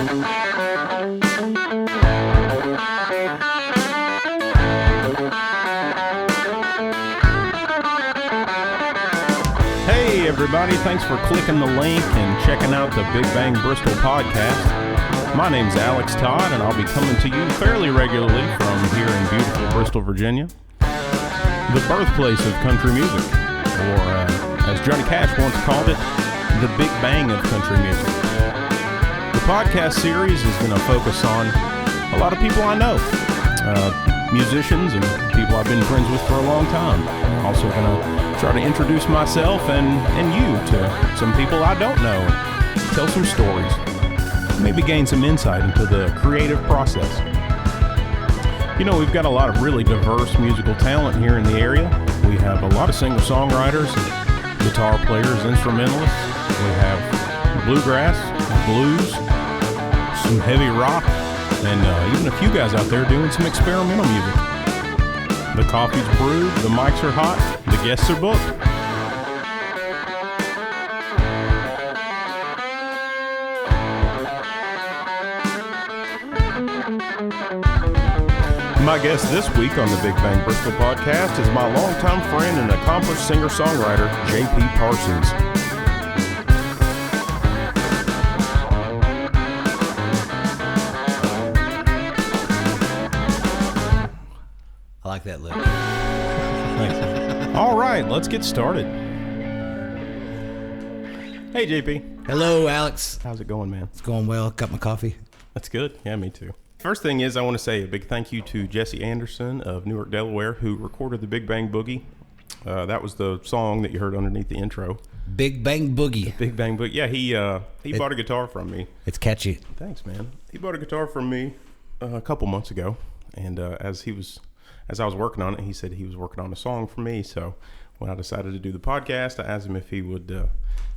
Hey everybody, thanks for clicking the link and checking out the Big Bang Bristol podcast. My name's Alex Todd, and I'll be coming to you fairly regularly from here in beautiful Bristol, Virginia, the birthplace of country music, or as Johnny Cash once called it, the Big Bang of country music. The podcast series is going to focus on a lot of people I know, musicians and people I've been friends with for a long time. I'm also going to try to introduce myself and you to some people I don't know, and tell some stories, maybe gain some insight into the creative process. You know, we've got a lot of really diverse musical talent here in the area. We have a lot of singer-songwriters, guitar players, instrumentalists. We have bluegrass, blues, some heavy rock, and even a few guys out there doing some experimental music. The coffee's brewed, the mics are hot, the guests are booked. My guest this week on the Big Bang Bristol podcast is my longtime friend and accomplished singer-songwriter, J.P. Parsons. I like that look. Thanks. All right, let's get started. Hey, JP. Hello, Alex. How's it going, man? It's going well. Got my coffee. That's good. Yeah, me too. First thing is I want to say a big thank you to Jesse Anderson of Newark, Delaware, who recorded the Big Bang Boogie. That was the song that you heard underneath the intro. Big Bang Boogie. Big Bang Boogie. Yeah, he bought a guitar from me. It's catchy. Thanks, man. He bought a guitar from me a couple months ago, and as I was working on it, he said he was working on a song for me. So when I decided to do the podcast, I asked him if he would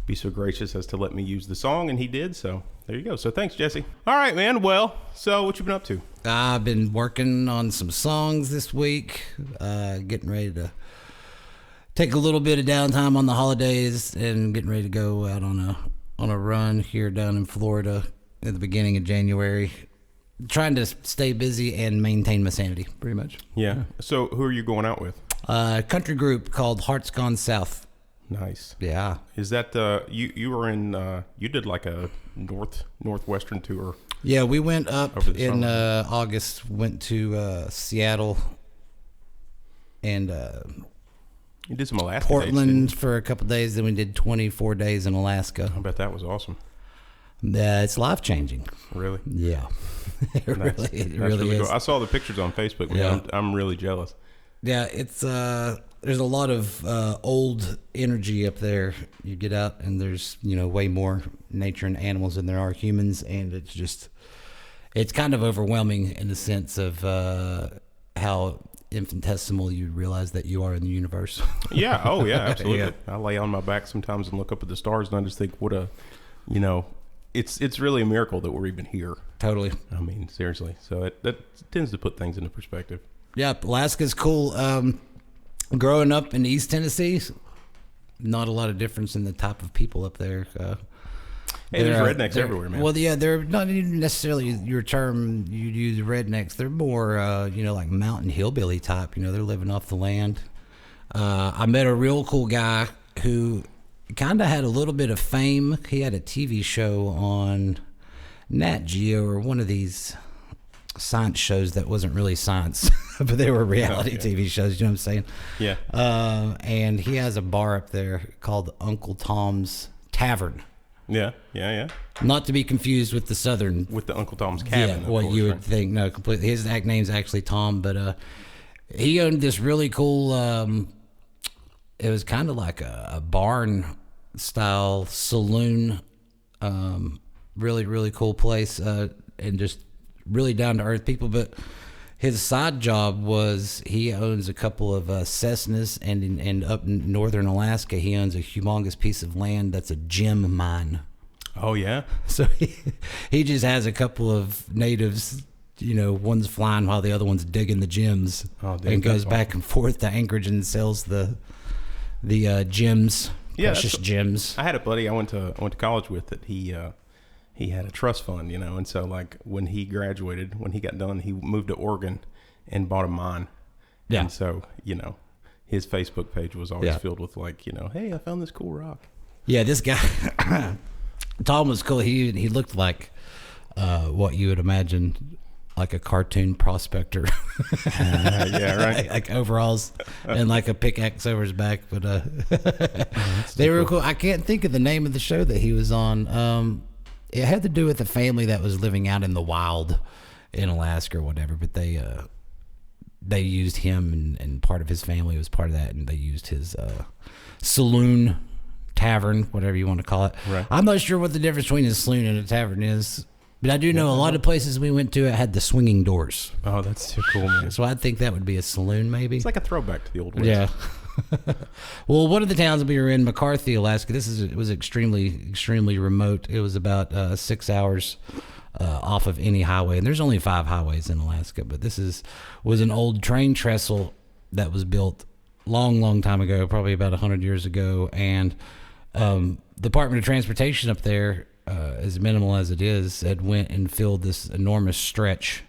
be so gracious as to let me use the song, and he did. So there you go. So thanks, Jesse. All right, man. Well, so what you been up to? I've been working on some songs this week, getting ready to take a little bit of downtime on the holidays and getting ready to go out on a run here down in Florida at the beginning of January. Trying to stay busy and maintain my sanity, pretty much. Yeah. So who are you going out with? A country group called Hearts Gone South. Nice. Yeah. Is that you were in you did like a northwestern tour? Yeah, we went up in August. Went to Seattle and You did some Alaska Portland dates, for a couple days. Then we did 24 days in Alaska. I bet that was awesome. It's life changing. Really? Yeah. It really is. Cool. I saw the pictures on Facebook. Man. Yeah. I'm really jealous. Yeah, it's there's a lot of old energy up there. You get out and there's way more nature and animals than there are humans, and it's kind of overwhelming in the sense of how infinitesimal you realize that you are in the universe. Yeah. Oh yeah. Absolutely. Yeah. I lay on my back sometimes and look up at the stars, and I just think, it's really a miracle that we're even here. Totally. I mean, seriously. So that tends to put things into perspective. Yeah, Alaska's cool. Growing up in East Tennessee, not a lot of difference in the type of people up there. Hey, there's rednecks everywhere, man. Well, yeah, they're not even necessarily your term you'd use, rednecks. They're more, like mountain hillbilly type. They're living off the land. I met a real cool guy who kind of had a little bit of fame. He had a TV show on Nat Geo or one of these science shows that wasn't really science, but they were reality TV shows. You know what I'm saying? Yeah. And he has a bar up there called Uncle Tom's Tavern. Yeah. Not to be confused with the Southern. With the Uncle Tom's Cabin. Yeah, what you would think. No, completely. His name's actually Tom, but he owned this really cool. It was kind of like a barn style saloon. Really, really cool place, and just really down to earth people. But his side job was he owns a couple of Cessnas, and up in northern Alaska, he owns a humongous piece of land that's a gem mine. Oh yeah. So he just has a couple of natives, one's flying while the other one's digging the gems, and goes back and forth to Anchorage and sells the gems, precious gems. I had a buddy I went to college with that he he had a trust fund, and so like when he graduated, when he got done, he moved to Oregon and bought a mine. Yeah. And so, his Facebook page was always filled with like, hey, I found this cool rock. Yeah, this guy, Tom was cool. He looked like what you would imagine like a cartoon prospector. Yeah, right. Like overalls and like a pickaxe over his back. But they were cool. I can't think of the name of the show that he was on. It had to do with a family that was living out in the wild in Alaska or whatever. But they used him, and part of his family was part of that, and they used his saloon, tavern, whatever you want to call it. Right. I'm not sure what the difference between a saloon and a tavern is. But I do know a lot of places we went to, it had the swinging doors. Oh, that's too cool, man. So I think that would be a saloon, maybe. It's like a throwback to the old ways. Yeah. Well, one of the towns we were in, McCarthy, Alaska. It was extremely remote. It was about 6 hours off of any highway, and there's only 5 highways in Alaska. But this was an old train trestle that was built long time ago, probably about 100 years ago, and the Department of Transportation up there, as minimal as it is, had went and filled this enormous stretch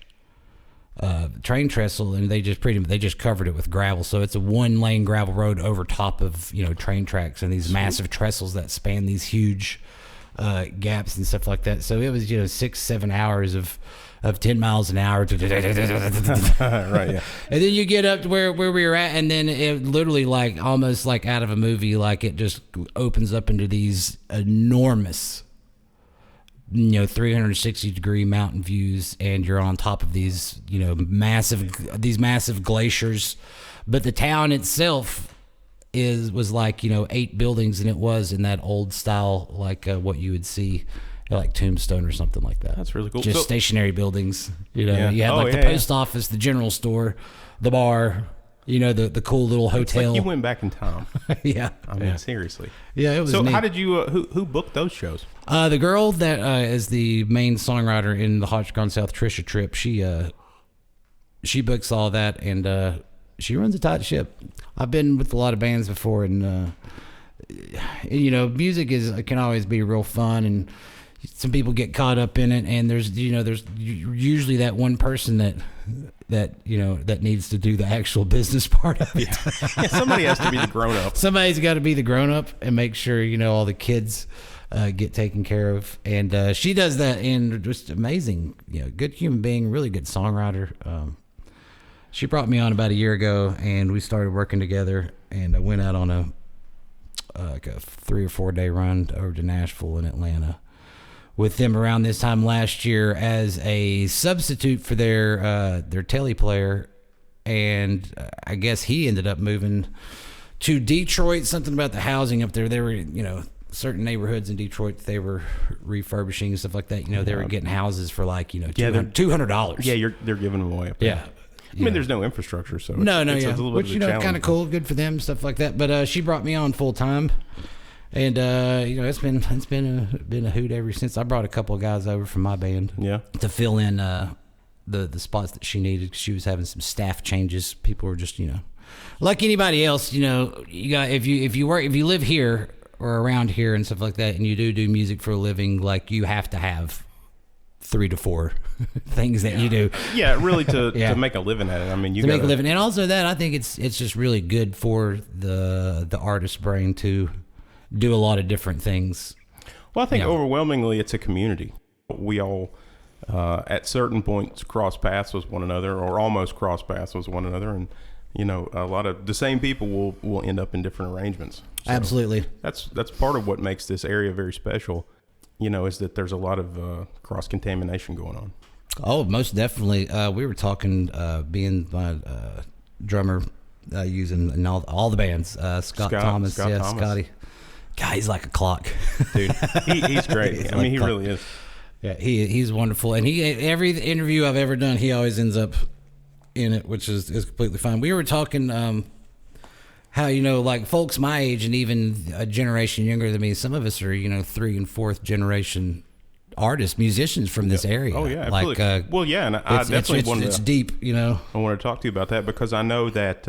train trestle, and they just covered it with gravel. So it's a 1-lane gravel road over top of train tracks and these massive trestles that span these huge gaps and stuff like that. So it was 6-7 hours of 10 miles an hour. Right, yeah. And then you get up to where we were at, and then it literally like almost like out of a movie, like it just opens up into these enormous 360-degree mountain views, and you're on top of these massive glaciers. But the town itself was like 8 buildings, and it was in that old style, like what you would see like Tombstone or something like that. That's really cool. Just stationary buildings. Yeah. You had the post office, the general store, the bar, the cool little hotel. It's like you went back in time. Yeah. I mean, seriously. Yeah, it was So neat. how did you, who booked those shows? The girl that is the main songwriter in the Hotch Gone South, Trisha Tripp, she books all that, and she runs a tight ship. I've been with a lot of bands before, and music can always be real fun, and some people get caught up in it, and there's usually that one person that needs to do the actual business part of it. Yeah, somebody has to be the grown up. Somebody's got to be the grown up and make sure all the kids get taken care of, and she does that. And just amazing, good human being, really good songwriter. She brought me on about a year ago, and we started working together. And I went out on a 3 or 4 day run over to Nashville and Atlanta with them around this time last year as a substitute for their telly player. And I guess he ended up moving to Detroit. Something about the housing up there. They were, certain neighborhoods in Detroit they were refurbishing and stuff like that. They were getting houses for like, $200. Yeah, they're giving them away up there. Yeah. I mean, there's no infrastructure, so no, it's yeah. a little Which, bit of a challenge. kind of cool, good for them, stuff like that. But she brought me on full time, and it's been a hoot ever since. I brought a couple of guys over from my band, to fill in the spots that she needed, 'cause she was having some staff changes. People were just like anybody else, you got if you live here or around here and stuff like that, and you do music for a living, like you have to have 3 to 4 things that you do. Yeah, really to make a living at it. I mean, you make a living, and also that I think it's just really good for the artist's brain to do a lot of different things. Well, I think overwhelmingly it's a community. We all at certain points cross paths with one another, or almost cross paths with one another, and a lot of the same people will end up in different arrangements. So absolutely, that's part of what makes this area very special. Is that there's a lot of cross-contamination going on. Oh, most definitely. We were talking, being my drummer, using in all the bands, Scott Thomas. Scotty. God, he's like a clock. Dude, he's great. I mean, he really is. Yeah, he's wonderful. And every interview I've ever done, he always ends up in it, which is completely fine. We were talking how, like folks my age and even a generation younger than me, some of us are, 3 and 4th generation artists, musicians from this area. Oh yeah, like absolutely. Well, yeah, and I definitely wanted it's to. deep, you know. I want to talk to you about that because I know that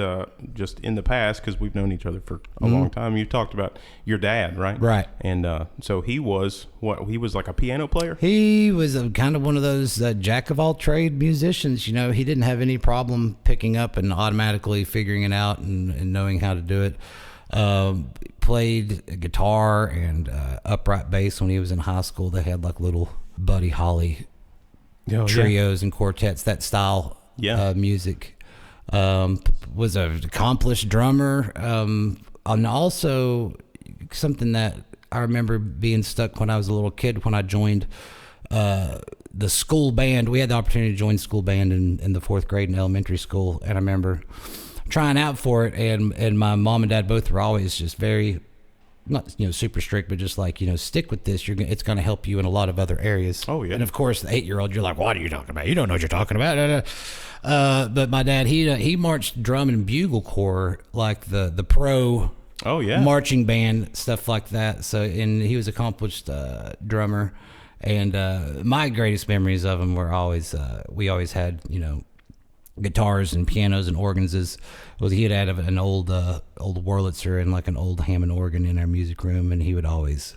just in the past, because we've known each other for a long time, you talked about your dad, right? Right. And so he was what? He was like a piano player. He was kind of one of those jack of all trade musicians. You know, he didn't have any problem picking up and automatically figuring it out and knowing how to do it. Played guitar and upright bass when he was in high school. They had like little Buddy Holly trios and quartets, that style music. Was an accomplished drummer, and also something that I remember being stuck when I was a little kid when I joined the school band. We had the opportunity to join school band in the 4th grade in elementary school, and I remember trying out for it, and my mom and dad both were always just very, not super strict, but just like, stick with this. It's going to help you in a lot of other areas. Oh yeah. And of course, the 8-year-old, you're like, what are you talking about? You don't know what you're talking about. But my dad, he marched drum and bugle corps, like the pro. Oh yeah. Marching band, stuff like that. So, and he was an accomplished drummer. And my greatest memories of him were always, we always had, guitars and pianos and organs. He had an old Wurlitzer and like an old Hammond organ in our music room, and he would always.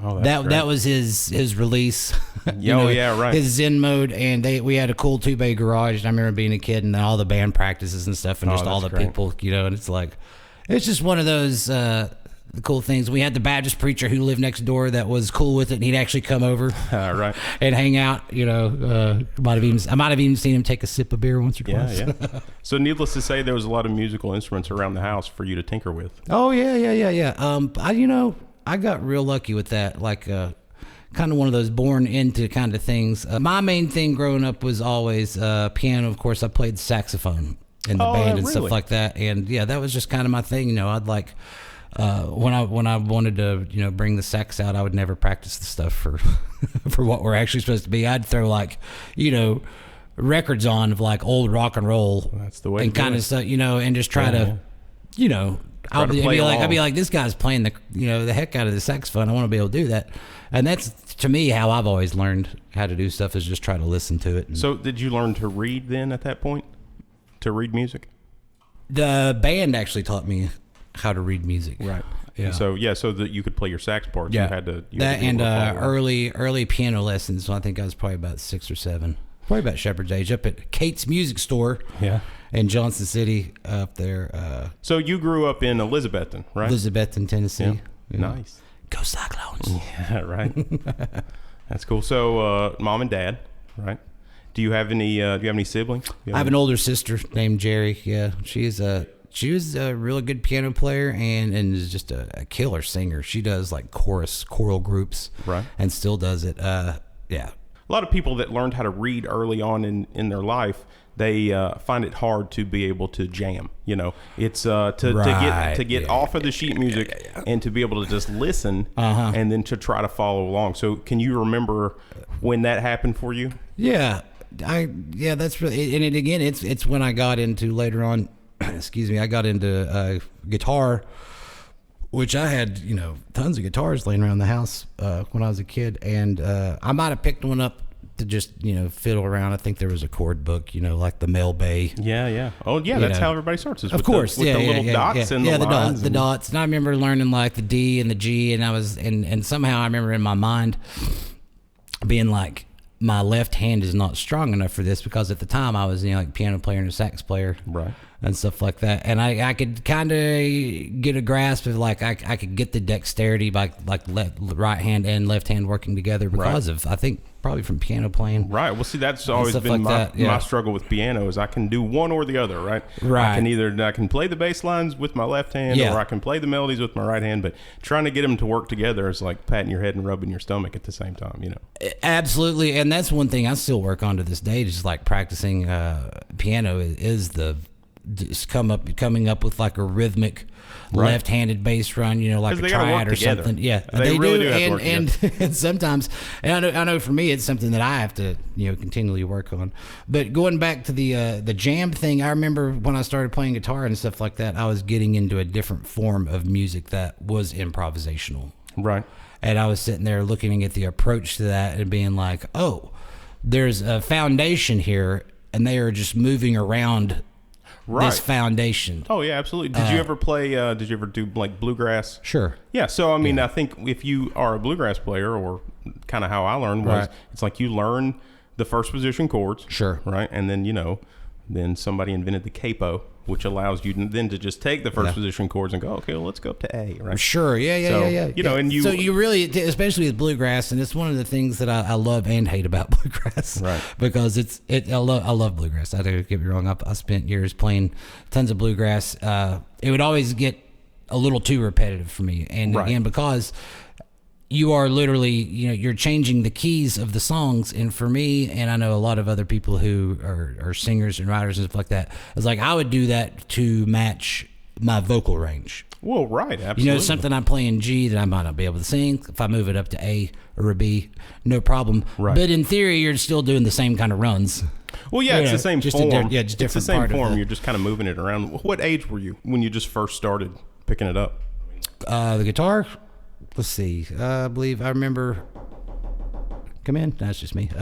Oh, that's great. That was his release. Yeah, right. His Zen mode, and we had a cool 2-bay garage. And I remember being a kid, and then all the band practices and stuff, and just all the great. people, and it's just one of those cool things. We had the Baptist preacher who lived next door that was cool with it, and he'd actually come over right. and hang out. I might have even seen him take a sip of beer once or twice. Yeah. So needless to say, there was a lot of musical instruments around the house for you to tinker with. Oh yeah. I got real lucky with that. Like kind of one of those born into kind of things. My main thing growing up was always piano. Of course, I played saxophone in the band and stuff like that. And yeah, that was just kind of my thing. I'd like. When I wanted to bring the sax out, I would never practice the stuff for for what we're actually supposed to be. I'd throw like records on of like old rock and roll. That's the way and kind of stuff, and just try to I'd be like, this guy's playing the heck out of the saxophone. I want to be able to do that. And that's, to me, how I've always learned how to do stuff, is just try to listen to it. So did you learn to read then at that point? To read music? The band actually taught me how to read music. Right. Yeah. So that you could play your sax parts. Yeah. You had to early piano lessons. So I think I was probably about 6 or 7. Probably about Shepherd's age, up at Kate's Music Store. Yeah. In Johnson City, up there. So you grew up in Elizabethton, right? Elizabethton, Tennessee. Yeah. Yeah. Nice. Go Cyclones. Yeah, right. That's cool. So mom and dad, right? Do you have any siblings? I have an older sister named Jerry. Yeah, she was a really good piano player and is just a killer singer. She does like choral groups, right? And still does it. Yeah. A lot of people that learned how to read early on in their life, they find it hard to be able to jam. It's to get off of the sheet music and to be able to just listen and then to try to follow along. So can you remember when that happened for you? Yeah, that's really, and again, it's when I got into later on. Excuse me, I got into guitar, which I had tons of guitars laying around the house when I was a kid, and I might have picked one up to just fiddle around. I think there was a chord book, like the Mel Bay. Yeah. Oh yeah, that's how everybody starts. Is of course, with the little dots and the lines. The dots. And I remember learning like the D and the G, and and somehow I remember in my mind being like, my left hand is not strong enough for this, because at the time I was like piano player and a sax player, right, and stuff like that. And I could kind of get a grasp of like I could get the dexterity by like right hand and left hand working together because of, I think, probably from piano playing. Right. Well, see, that's always been my struggle with piano, is I can do one or the other, right? Right. I can play the bass lines with my left hand, or I can play the melodies with my right hand, but trying to get them to work together is like patting your head and rubbing your stomach at the same time, Absolutely. And that's one thing I still work on to this day, just like practicing piano is just coming up with like a rhythmic left-handed bass run, like a triad or something. Yeah, they really do have to work and sometimes, and I know for me it's something that I have to continually work on. But going back to the jam thing, I remember when I started playing guitar and stuff like that, I was getting into a different form of music that was improvisational. Right. And I was sitting there looking at the approach to that and being like, oh, there's a foundation here, and they are just moving around this foundation. Oh yeah, absolutely. Did you ever play? Did you ever do like bluegrass? Sure. Yeah. So I mean, I think if you are a bluegrass player, or kind of how I learned was, it's like you learn the first position chords. Sure. Right, and then then somebody invented the capo, which allows you then to just take the first position chords and go, okay, well, let's go up to A. Right. Sure. Yeah. So, and so you really, especially with bluegrass, and it's one of the things that I love and hate about bluegrass. Right. Because I love bluegrass. I don't get me wrong. I spent years playing tons of bluegrass. It would always get a little too repetitive for me, and again, because you are literally, you're changing the keys of the songs. And for me, and I know a lot of other people who are singers and writers and stuff like that, it's like I would do that to match my vocal range. Well, right, absolutely. Something I'm playing G that I might not be able to sing. If I move it up to A or a B, no problem. Right. But in theory, you're still doing the same kind of runs. Well, yeah, it's the same form. Just different. It's the same form. You're just kind of moving it around. What age were you when you just first started picking it up? The guitar? Let's see. I believe I remember. Come in. That's just me. Get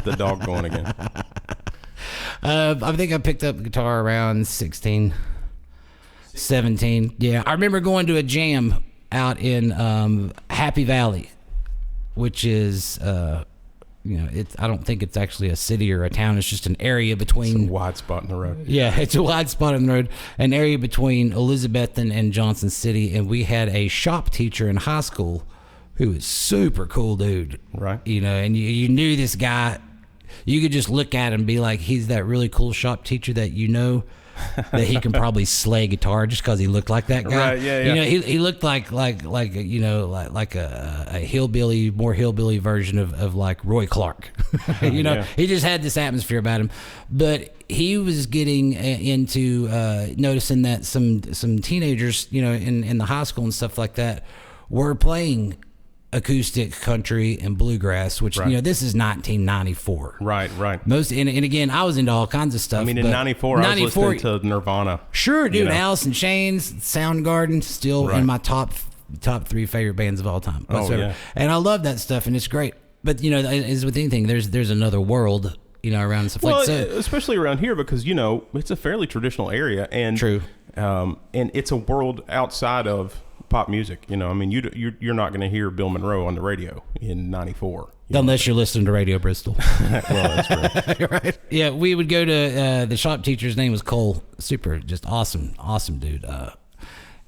the dog going again. I think I picked up the guitar around 16, 17. Yeah, I remember going to a jam out in Happy Valley, which is, I don't think it's actually a city or a town. It's just an area between. It's a wide spot in the road. Yeah, it's a wide spot in the road. An area between Elizabethton and Johnson City. And we had a shop teacher in high school who was super cool dude. Right. And you knew this guy. You could just look at him and be like, he's that really cool shop teacher that that he can probably slay guitar just because he looked like that guy. Right, yeah. He looked like a hillbilly, more hillbilly version of like Roy Clark. He just had this atmosphere about him. But he was getting into noticing that some teenagers, in the high school and stuff like that, were playing acoustic country and bluegrass, which this is 1994. Right. Most and again, I was into all kinds of stuff. I mean, in '94, I was listening to Nirvana. Sure, dude. Alice in Chains, Soundgarden, still in my top 3 favorite bands of all time. Whatsoever. Oh, yeah. And I love that stuff, and it's great. But as with anything, there's another world, around stuff like that. Especially around here, because it's a fairly traditional area, and true, and it's a world outside of pop music. I mean, you're not going to hear Bill Monroe on the radio in '94 unless you're listening to Radio Bristol. Well, that's true. Right. Yeah, we would go to the shop teacher's name was Cole. Super, just awesome dude.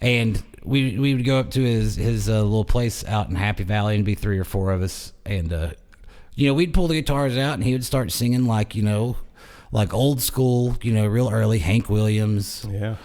And we would go up to his little place out in Happy Valley, and be 3 or 4 of us, and we'd pull the guitars out, and he would start singing like old school, real early Hank Williams. Yeah.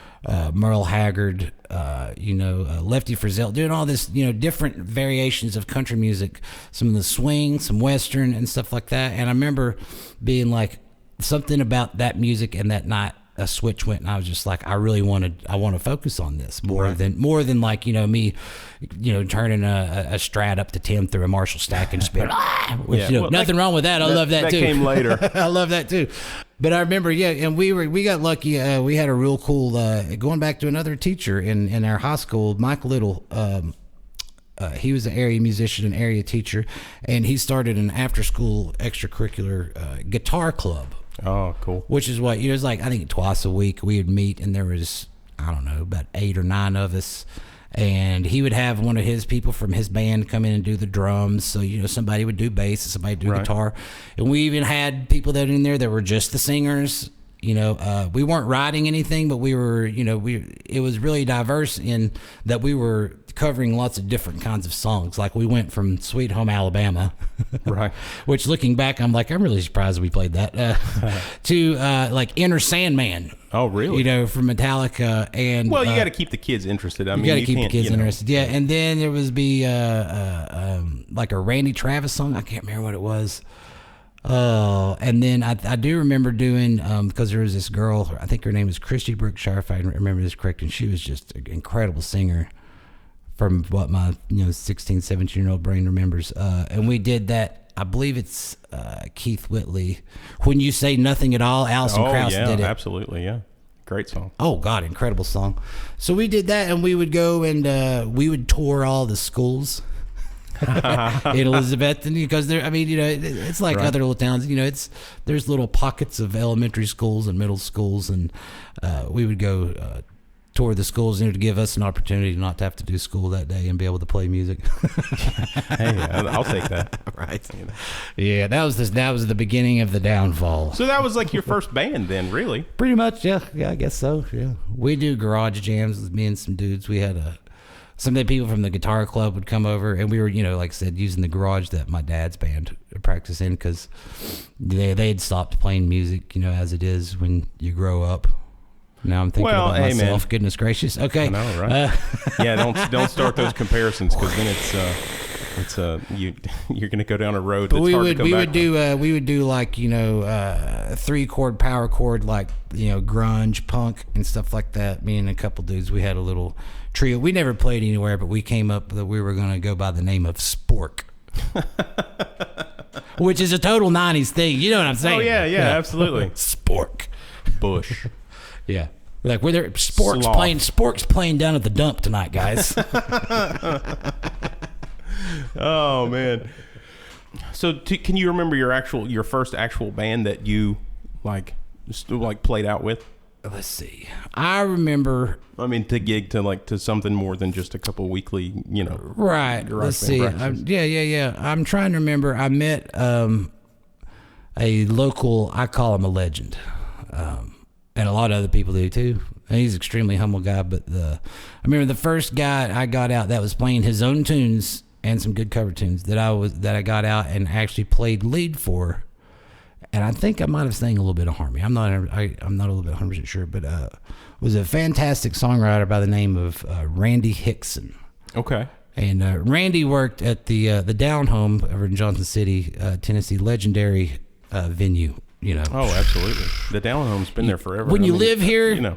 Merle Haggard, Lefty Frizzell, doing all this, different variations of country music, some of the swing, some Western and stuff like that. And I remember being like, something about that music and that night, a switch went, and I was just like, I want to focus on this more than like, me, turning a Strat up to 10 through a Marshall stack and just being, nothing wrong with that. I love that too. That came later. I love that too. But I remember, and we got lucky. We had a real cool, going back to another teacher in our high school, Mike Little. He was an area musician, an area teacher, and he started an after-school extracurricular guitar club. Oh, cool. Which is what, it's like, I think twice a week we would meet, and there was, I don't know, about 8 or 9 of us. And he would have one of his people from his band come in and do the drums. So, somebody would do bass and somebody would do guitar. And we even had people that in there that were just the singers. We weren't writing anything, but we were, it was really diverse in that we were covering lots of different kinds of songs. Like we went from Sweet Home Alabama, right? Which looking back, I'm like, I'm really surprised we played that, to like Enter Sandman. Oh, really? From Metallica. And well, you got to keep the kids interested. I mean, you got to keep the kids interested. Yeah. And then there was like a Randy Travis song. I can't remember what it was. And then I do remember doing, because there was this girl, I think her name was Christy Brookshire, if I remember this correct, and she was just an incredible singer from what my 16, 17-year-old brain remembers. And we did that, I believe it's Keith Whitley. When You Say Nothing at All, Alison Krauss did it. Absolutely, yeah. Great song. Oh God, incredible song. So we did that, and we would go and we would tour all the schools in Elizabethton, because there, I mean, you know, it's like other little towns. You know, there's little pockets of elementary schools and middle schools, and we would go tour the schools, you know, to give us an opportunity not to have to do school that day and be able to play music. Hey, I'll take that. Right. Yeah, that was the beginning of the downfall. So that was like your first band then, really? Pretty much, yeah. Yeah, I guess so. Yeah, we do garage jams with me and some dudes. We had some of the people from the guitar club would come over, and we were, you know, like I said, using the garage that my dad's band practiced in, because they had stopped playing music, you know, as it is when you grow up. Now I'm thinking about myself. Man. Goodness gracious. Okay. I know, right? Yeah, don't start those comparisons, because then you're going to go down a road that's hard to come back from. We would do like, you know, 3-chord power chord, like, you know, grunge, punk, and stuff like that. Me and a couple dudes, we had a little trio. We never played anywhere, but we came up that we were going to go by the name of Spork. Which is a total 90s thing. You know what I'm saying? Oh, yeah, absolutely. Spork. Bush. Yeah. Like, we're there. Spork's playing down at the dump tonight, guys. Oh, man. So can you remember your first actual band that you played out with? Let's see. I remember. I mean, to gig to something more than just a couple weekly, you know. Right. Let's see. Yeah. I'm trying to remember. I met a local. I call him a legend. And a lot of other people do too. And he's an extremely humble guy. But I remember the first guy I got out that was playing his own tunes and some good cover tunes that I got out and actually played lead for. And I think I might have sang a little bit of harmony. I'm not a little bit 100% sure, but was a fantastic songwriter by the name of Randy Hickson. Okay. And Randy worked at the Down Home over in Johnson City, Tennessee, legendary venue. You know. Oh, absolutely. The Down Home's been there forever. When you live here, you know,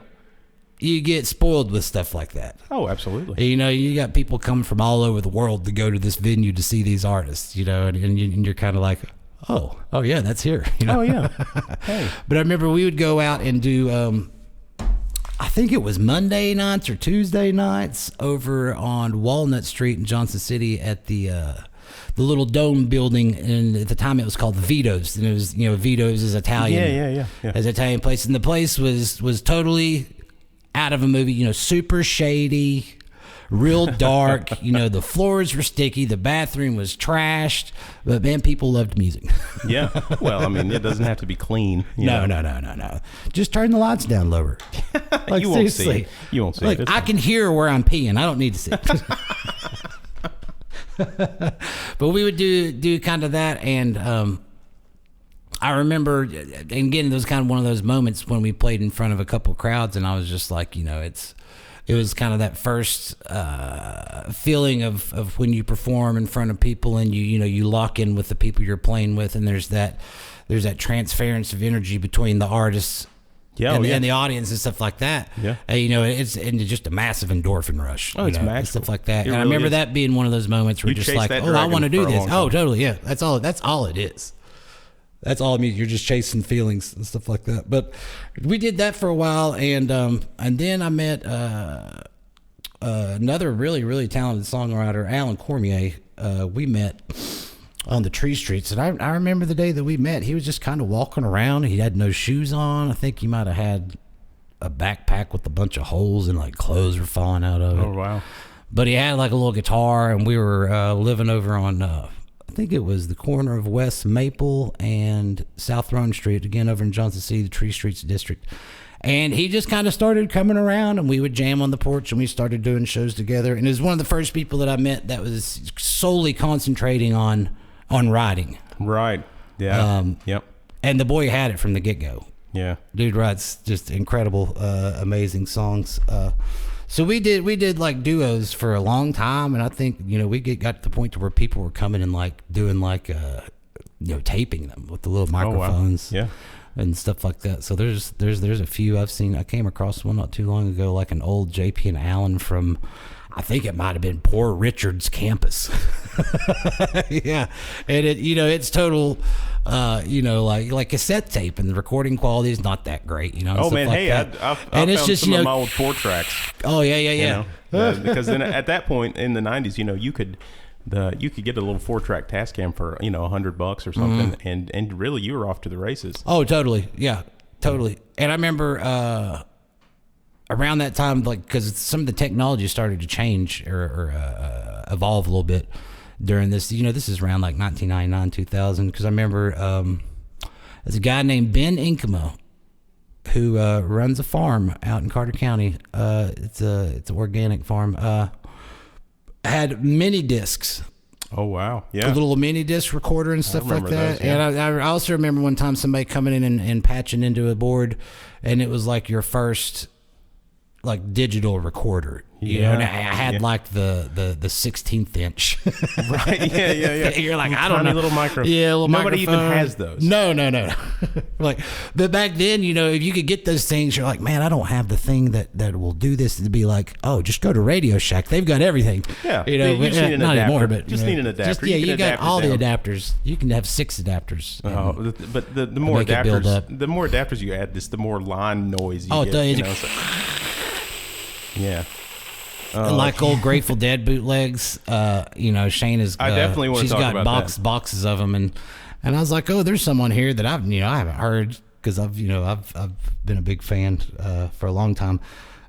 you get spoiled with stuff like that. Oh, absolutely. You know, you got people coming from all over the world to go to this venue to see these artists, you know, and you're kind of like, oh yeah, that's here. You know? Oh, yeah. Hey. But I remember we would go out and do, I think it was Monday nights or Tuesday nights over on Walnut Street in Johnson City at the little dome building, and at the time it was called Vito's, and it was, you know, Vito's is Italian. Yeah. As an Italian place, and the place was totally out of a movie, you know, super shady, real dark. You know, the floors were sticky, the bathroom was trashed, but man, people loved music. Yeah. Well, I mean, it doesn't have to be clean. No. Just turn the lights down lower. Like, you won't seriously. see. You won't see. Like, I can hear where I'm peeing. I don't need to see. But we would do kind of that, and I remember, and again, it was kind of one of those moments when we played in front of a couple of crowds, and I was just like, you know, it was kind of that first feeling of when you perform in front of people, and you lock in with the people you're playing with, and there's that transference of energy between the artists. And the audience and stuff like that. Yeah. You know, it's just a massive endorphin rush. Oh, it's magical. Stuff like that. It And I really remember is. that being one of those moments where you're just like, I want to do this. Oh, totally. Yeah. That's all it is. That's all it means. You're just chasing feelings and stuff like that. But we did that for a while. And then I met another really, really talented songwriter, Alan Cormier. We met on the Tree Streets, and I remember the day that we met. He was just kind of walking around. He had no shoes on. I think he might have had a backpack with a bunch of holes and like clothes were falling out of it. Oh, wow. But he had like a little guitar, and we were living over on I think it was the corner of West Maple and South Throne Street, again over in Johnson City, the Tree Streets district. And he just kind of started coming around, and we would jam on the porch, and we started doing shows together. And it was one of the first people that I met that was solely concentrating on writing. Right. Yeah. Yep. And the boy had it from the get-go. Yeah. Dude writes just incredible, amazing songs. So we did like duos for a long time, and I think, you know, we got to the point to where people were coming and like doing like taping them with the little microphones. Oh, wow. Yeah. And stuff like that. So there's a few I've seen. I came across one not too long ago, like an old JP and Allen from, I think it might have been Poor Richard's campus. Yeah. And it's total you know, like cassette tape, and the recording quality is not that great, you know. Oh man, like hey, that. I and it's found just, some you know, of my old 4-tracks. Oh yeah, yeah, yeah. You know, because then at that point in the 90s, you know, you could get a little 4-track Tascam for, you know, $100 or something, and really you were off to the races. Oh, totally, yeah, totally. And I remember around that time, like, because some of the technology started to change or evolve a little bit during this. You know, this is around like 1999, 2000. Because I remember there's a guy named Ben Inkemo who runs a farm out in Carter County. It's an organic farm. Had mini discs. Oh wow, yeah, A little mini disc recorder and stuff like that. those, yeah. And I also remember one time somebody coming in and patching into a board, and it was like your first like digital recorder. You know, and I had like the 16th inch. Right, yeah. You're like, I Tiny don't know. little micro. Yeah, little Nobody even microphone. has those. No. Like, but back then, you know, if you could get those things, you're like, man, I don't have the thing that will do this. To be like, oh, just go to Radio Shack. They've got everything. Yeah, you know, you just need an not adapter. anymore, but Just you know, need an adapter. yeah, You can you got adapt it all the down. adapters. You can have 6 adapters. Oh, but the more make it build adapters, up. the more adapters you add, the more line noise you Oh, get. it You does. know, yeah. And like old Grateful Dead bootlegs, you know, Shane is. I definitely want to she's talk got about that. boxes of them, and I was like, oh, there's someone here that I haven't heard, because I've been a big fan for a long time,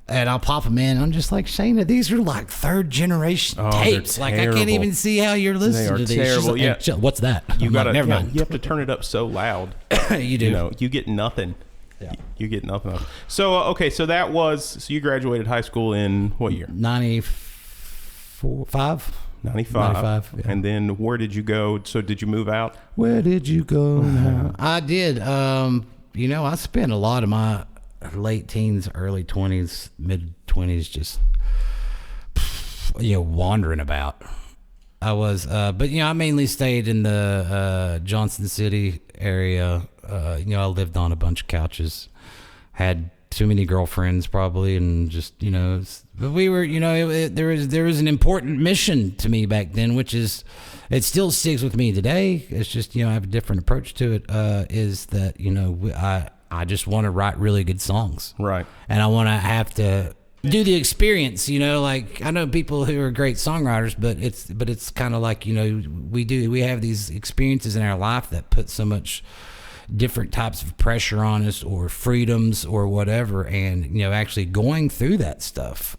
and I'll pop them in. I'm just like, Shane, these are like 3rd generation they're tapes. Like, I can't terrible. even see how you're listening are to these. She's terrible, like, yeah. "Hey, what's that? You I'm got like, never mind. You have to turn it up so loud. You do. You know, you get nothing. Yeah. You get nothing else. So okay, so you graduated high school in what year? 95. 95. Yeah. And then where did you go? So did you move out? Where did you go now? I did. You know, I spent a lot of my late teens, early 20s, mid 20s just, you know, wandering about. I was, but, you know, I mainly stayed in the Johnson City area. You know, I lived on a bunch of couches, had too many girlfriends probably, and just, you know, but we were, you know, there was an important mission to me back then, which is, it still sticks with me today. It's just, you know, I have a different approach to it, is that, you know, I just want to write really good songs. Right. And I want to have to do the experience, you know, like, I know people who are great songwriters, but it's kind of like, you know, we have these experiences in our life that put so much different types of pressure on us, or freedoms or whatever, and, you know, actually going through that stuff,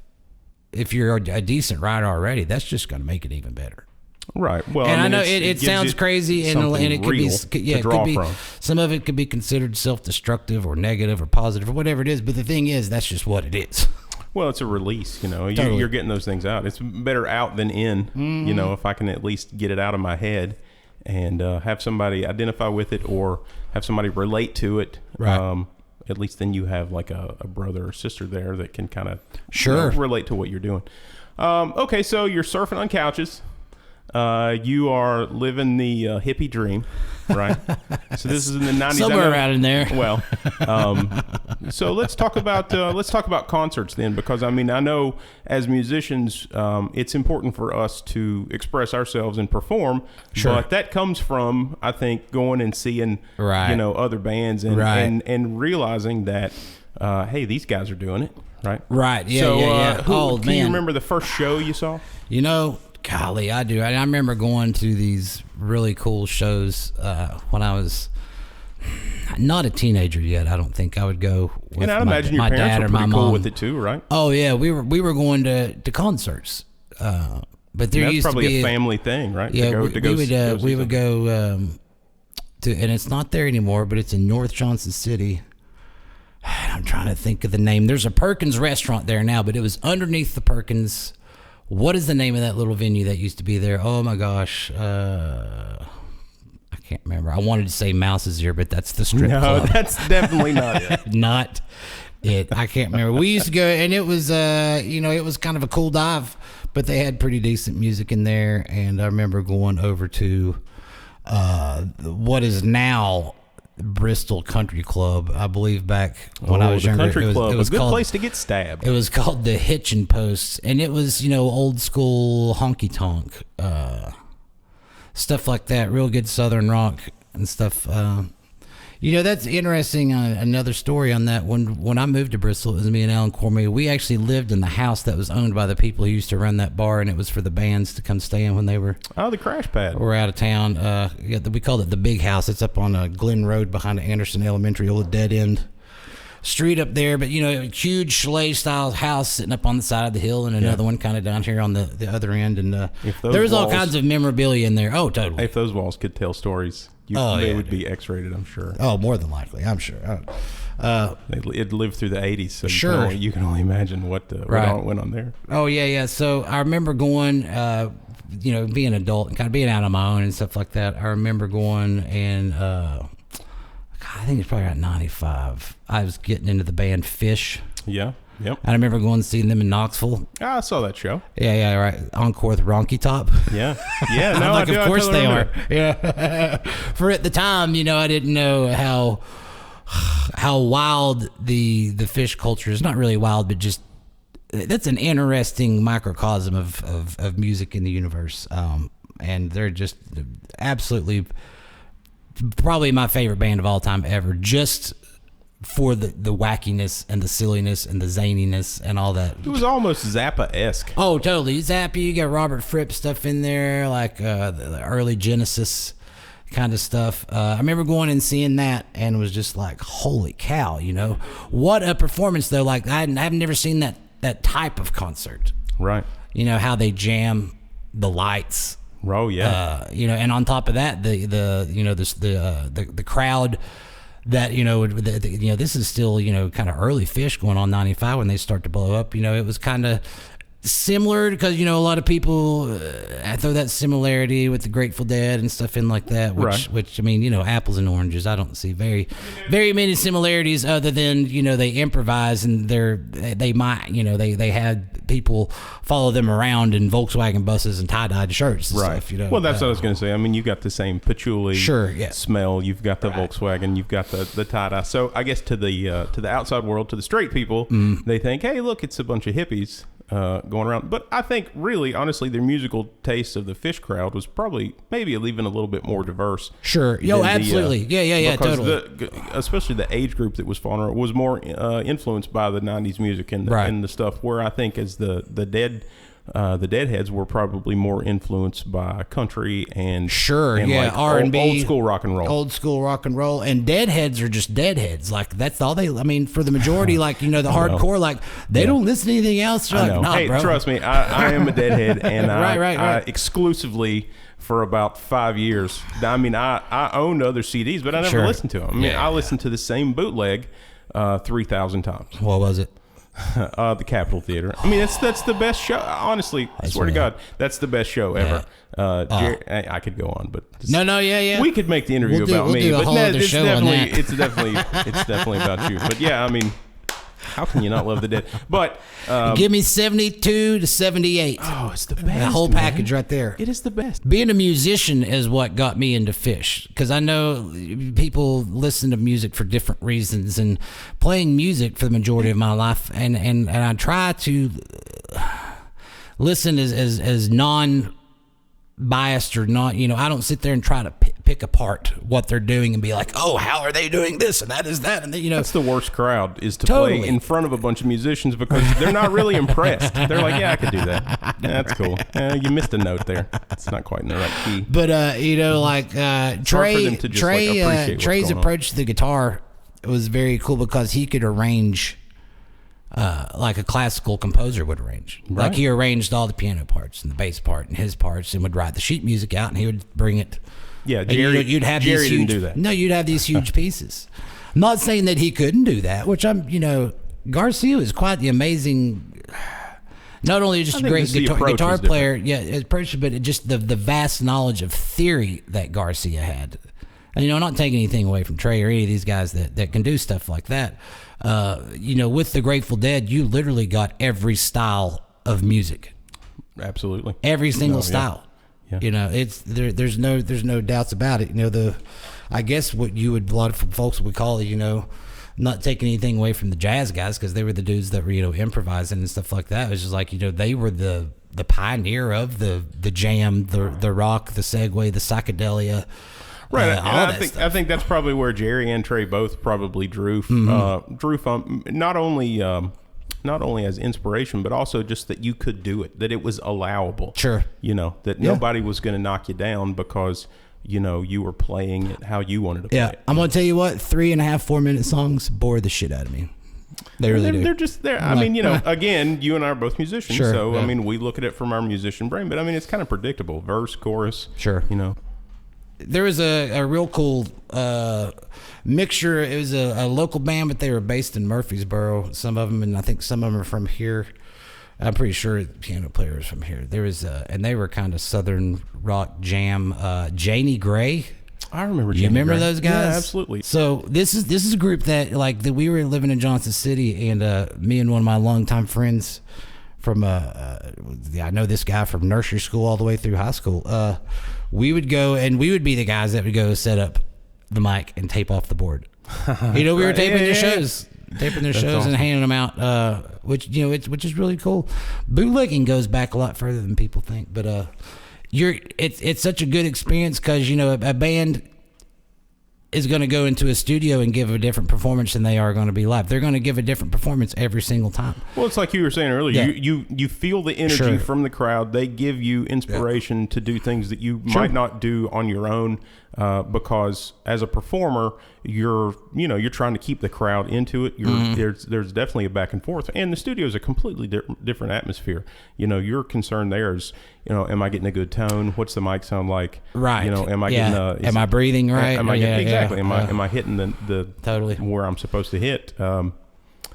if you're a decent writer already, that's just going to make it even better. Right. Well, And I know it it gives sounds you crazy, and something it could real be, yeah, to it draw could be, from. some of it could be considered self-destructive or negative or positive or whatever it is, but the thing is, that's just what it is. Well, it's a release, you know. Totally. You're getting those things out. It's better out than in, you know, if I can at least get it out of my head and have somebody identify with it, or have somebody relate to it. Right. At least then you have like a brother or sister there that can kind of Sure. relate to what you're doing. Okay, so you're surfing on couches. You are living the hippie dream, right? So this is in the 90s. Somewhere around in there. Well, so let's talk about concerts then, because I mean, I know as musicians, it's important for us to express ourselves and perform. Sure. But that comes from, I think, going and seeing, Right. you know, other bands and Right. and realizing that, hey, these guys are doing it, right? Right. Yeah. So, yeah. can you Man. remember the first show you saw? You know, golly, I do. I remember going to these really cool shows when I was not a teenager yet. I don't think I would go with And I'd my, imagine your my parents dad were or my pretty cool mom. with it too, right? Oh yeah, we were going to concerts, but there That's used to probably be a family thing, right? Yeah, to go we see would go to, and it's not there anymore, but it's in North Johnson City. I'm trying to think of the name. There's a Perkins restaurant there now, but it was underneath the Perkins. What is the name of that little venue that used to be there? Oh my gosh. I can't remember. I wanted to say Mouse's Ear, but that's the strip No, club. that's definitely not it. Not it. I can't remember. We used to go, and it was, you know, it was kind of a cool dive, but they had pretty decent music in there. And I remember going over to what is now Bristol Country Club. I believe back when I was the younger, country club, it was a good called, place to get stabbed. It was called the Hitchin' Post, and it was, you know, old school honky tonk stuff like that, real good Southern rock. and stuff. That's interesting. Another story on that. When I moved to Bristol, it was me and Alan Cormier. We actually lived in the house that was owned by the people who used to run that bar, and it was for the bands to come stay in when they were the Crash Pad. Were out of town. We called it the Big House. It's up on Glen Road behind Anderson Elementary, old dead end street up there. But a huge chalet style house sitting up on the side of the hill, and another one kind of down here on the other end. And there was all kinds of memorabilia in there. Oh, totally. If those walls could tell stories. They would be X-rated, I'm sure. Oh, more than likely, I'm sure. It lived through the 80s, so sure. You can only imagine what went on there. Oh, yeah. So I remember going, being an adult and kind of being out on my own and stuff like that. I remember going and, I think it's probably around 95. I was getting into the band Fish. Yeah. Yep. I remember going and seeing them in Knoxville. I saw that show. Yeah, right. Encore with Ronky Top. Yeah. No, like, of course they are. Yeah. For at the time, I didn't know how wild the Fish culture is. Not really wild, but just that's an interesting microcosm of music in the universe. And they're just absolutely probably my favorite band of all time ever. Just for the wackiness and the silliness and the zaniness and all that. It was almost Zappa-esque. Oh, totally. Zappa, you got Robert Fripp stuff in there, like the early Genesis kind of stuff. I remember going and seeing that and was just like, holy cow, What a performance, though. Like, I've never seen that type of concert. Right. How they jam the lights. Oh, yeah. And on top of that, the crowd that this is still kind of early Fish going on 95 when they start to blow up. It was kind of similar because a lot of people throw that similarity with the Grateful Dead and stuff in like that, which apples and oranges. I don't see very many similarities other than they improvise and they had people follow them around in Volkswagen buses and tie-dyed shirts and stuff. Well, that's what I was going to say. You got the same patchouli smell. You've got the Volkswagen. You've got the tie-dye. So I guess to the outside world, to the straight people, they think, hey, look, it's a bunch of hippies going around. But I think really, honestly, their musical taste of the Fish crowd was probably maybe even a little bit more diverse. Sure. Absolutely. Yeah, totally. Especially the age group that was following it was more influenced by the 90s music and the stuff, where I think as the Deadheads were probably more influenced by country and like R&B, old school rock and roll. And Deadheads are just Deadheads. Like, that's all they. For the majority, the hardcore, like they don't listen to anything else. They're like, nah, hey, bro. Trust me, I am a Deadhead, and I exclusively for about 5 years. I owned other CDs, but I never listened to them. I listened to the same bootleg 3,000 times. What was it? The Capitol Theater. That's the best show. Honestly, I swear to God, that's the best show ever. I could go on, but yeah. We could make the interview about me, but it's definitely about you. But yeah, how can you not love the Dead? But give me 72 to 78. Oh, it's the best. The whole package right there. It is the best. Being a musician is what got me into Fish, because I know people listen to music for different reasons, and playing music for the majority of my life, and I try to listen as non-biased or not. I don't sit there and try to pick apart what they're doing and be like, oh, how are they doing this and that is that, and that's the worst crowd, is to play in front of a bunch of musicians, because they're not really impressed. They're like, yeah, I could do that. Yeah, that's cool. You missed a note there. It's not quite in the right key. But Trey's approach to the guitar was very cool, because he could arrange like a classical composer would arrange. Right. Like, he arranged all the piano parts and the bass part and his parts, and would write the sheet music out, and he would bring it. Yeah, Jerry didn't do that. No, you'd have these huge pieces. I'm not saying that he couldn't do that, which Garcia is quite the amazing, not only just a great guitar player, but just the vast knowledge of theory that Garcia had. And, I'm not taking anything away from Trey or any of these guys that can do stuff like that. With the Grateful Dead, you literally got every style of music. Absolutely. Every single style. Yeah. It's there's no doubts about it. I guess what a lot of folks would call it, not taking anything away from the jazz guys, because they were the dudes that were, improvising and stuff like that. It was just like, they were the pioneer of the jam, the rock, the segue, the psychedelia. Right, and all I that think stuff. I think that's probably where Jerry and Trey both probably drew from not only as inspiration, but also just that you could do it, that it was allowable. Sure. That nobody was going to knock you down because you were playing it how you wanted to play it. I'm gonna tell you what, 3.5, 4-minute songs bore the shit out of me. They really do. They're just there. I mean, again, you and I are both musicians, Sure, so yeah. I mean, we look at it from our musician brain, but I mean, it's kind of predictable. Verse, chorus. Sure. There was a real cool mixture. It was a local band, but they were based in Murfreesboro. Some of them, and I think some of them are from here. I'm pretty sure the piano player is from here. There was, and they were kind of southern rock jam. Janie Gray. I remember. You remember those guys? Yeah, absolutely. So this is a group that we were living in Johnson City, and me and one of my longtime friends from I know this guy from nursery school all the way through high school. We would go and we would be the guys that would go set up the mic and tape off the board. We were taping their shows. Taping their shows awesome. and handing them out, which is really cool. Bootlegging goes back a lot further than people think, but it's such a good experience because a band is going to go into a studio and give a different performance than they are going to be live. They're going to give a different performance every single time. Well, it's like you were saying earlier. Yeah. You feel the energy Sure. from the crowd. They give you inspiration to do things that you might not do on your own because as a performer, you're trying to keep the crowd into it. There's definitely a back and forth, and the studio is a completely different atmosphere. Your concern there is, am I getting a good tone? What's the mic sound like? Right. Am I getting? Am I breathing right? Exactly. Am I hitting the Totally where I'm supposed to hit?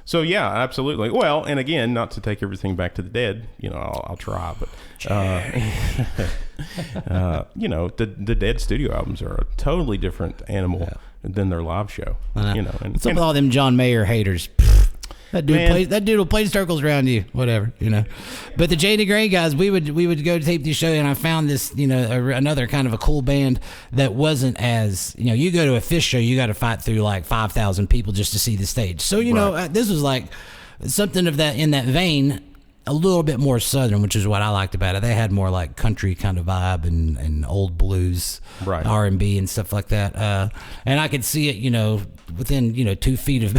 So yeah, absolutely. Well, and again, not to take everything back to the Dead, I'll try, but the Dead studio albums are a totally different animal than their live show. And What's up with all them John Mayer haters? That dude will play circles around you, whatever, But the Janie Gray guys, we would go tape the show, and I found this, another kind of a cool band that wasn't as, you go to a Fish show, you got to fight through like 5,000 people just to see the stage. So this was like something of that in that vein, a little bit more southern, which is what I liked about it. They had more like country kind of vibe and old blues, right. R&B and stuff like that. And I could see it, within 2 feet of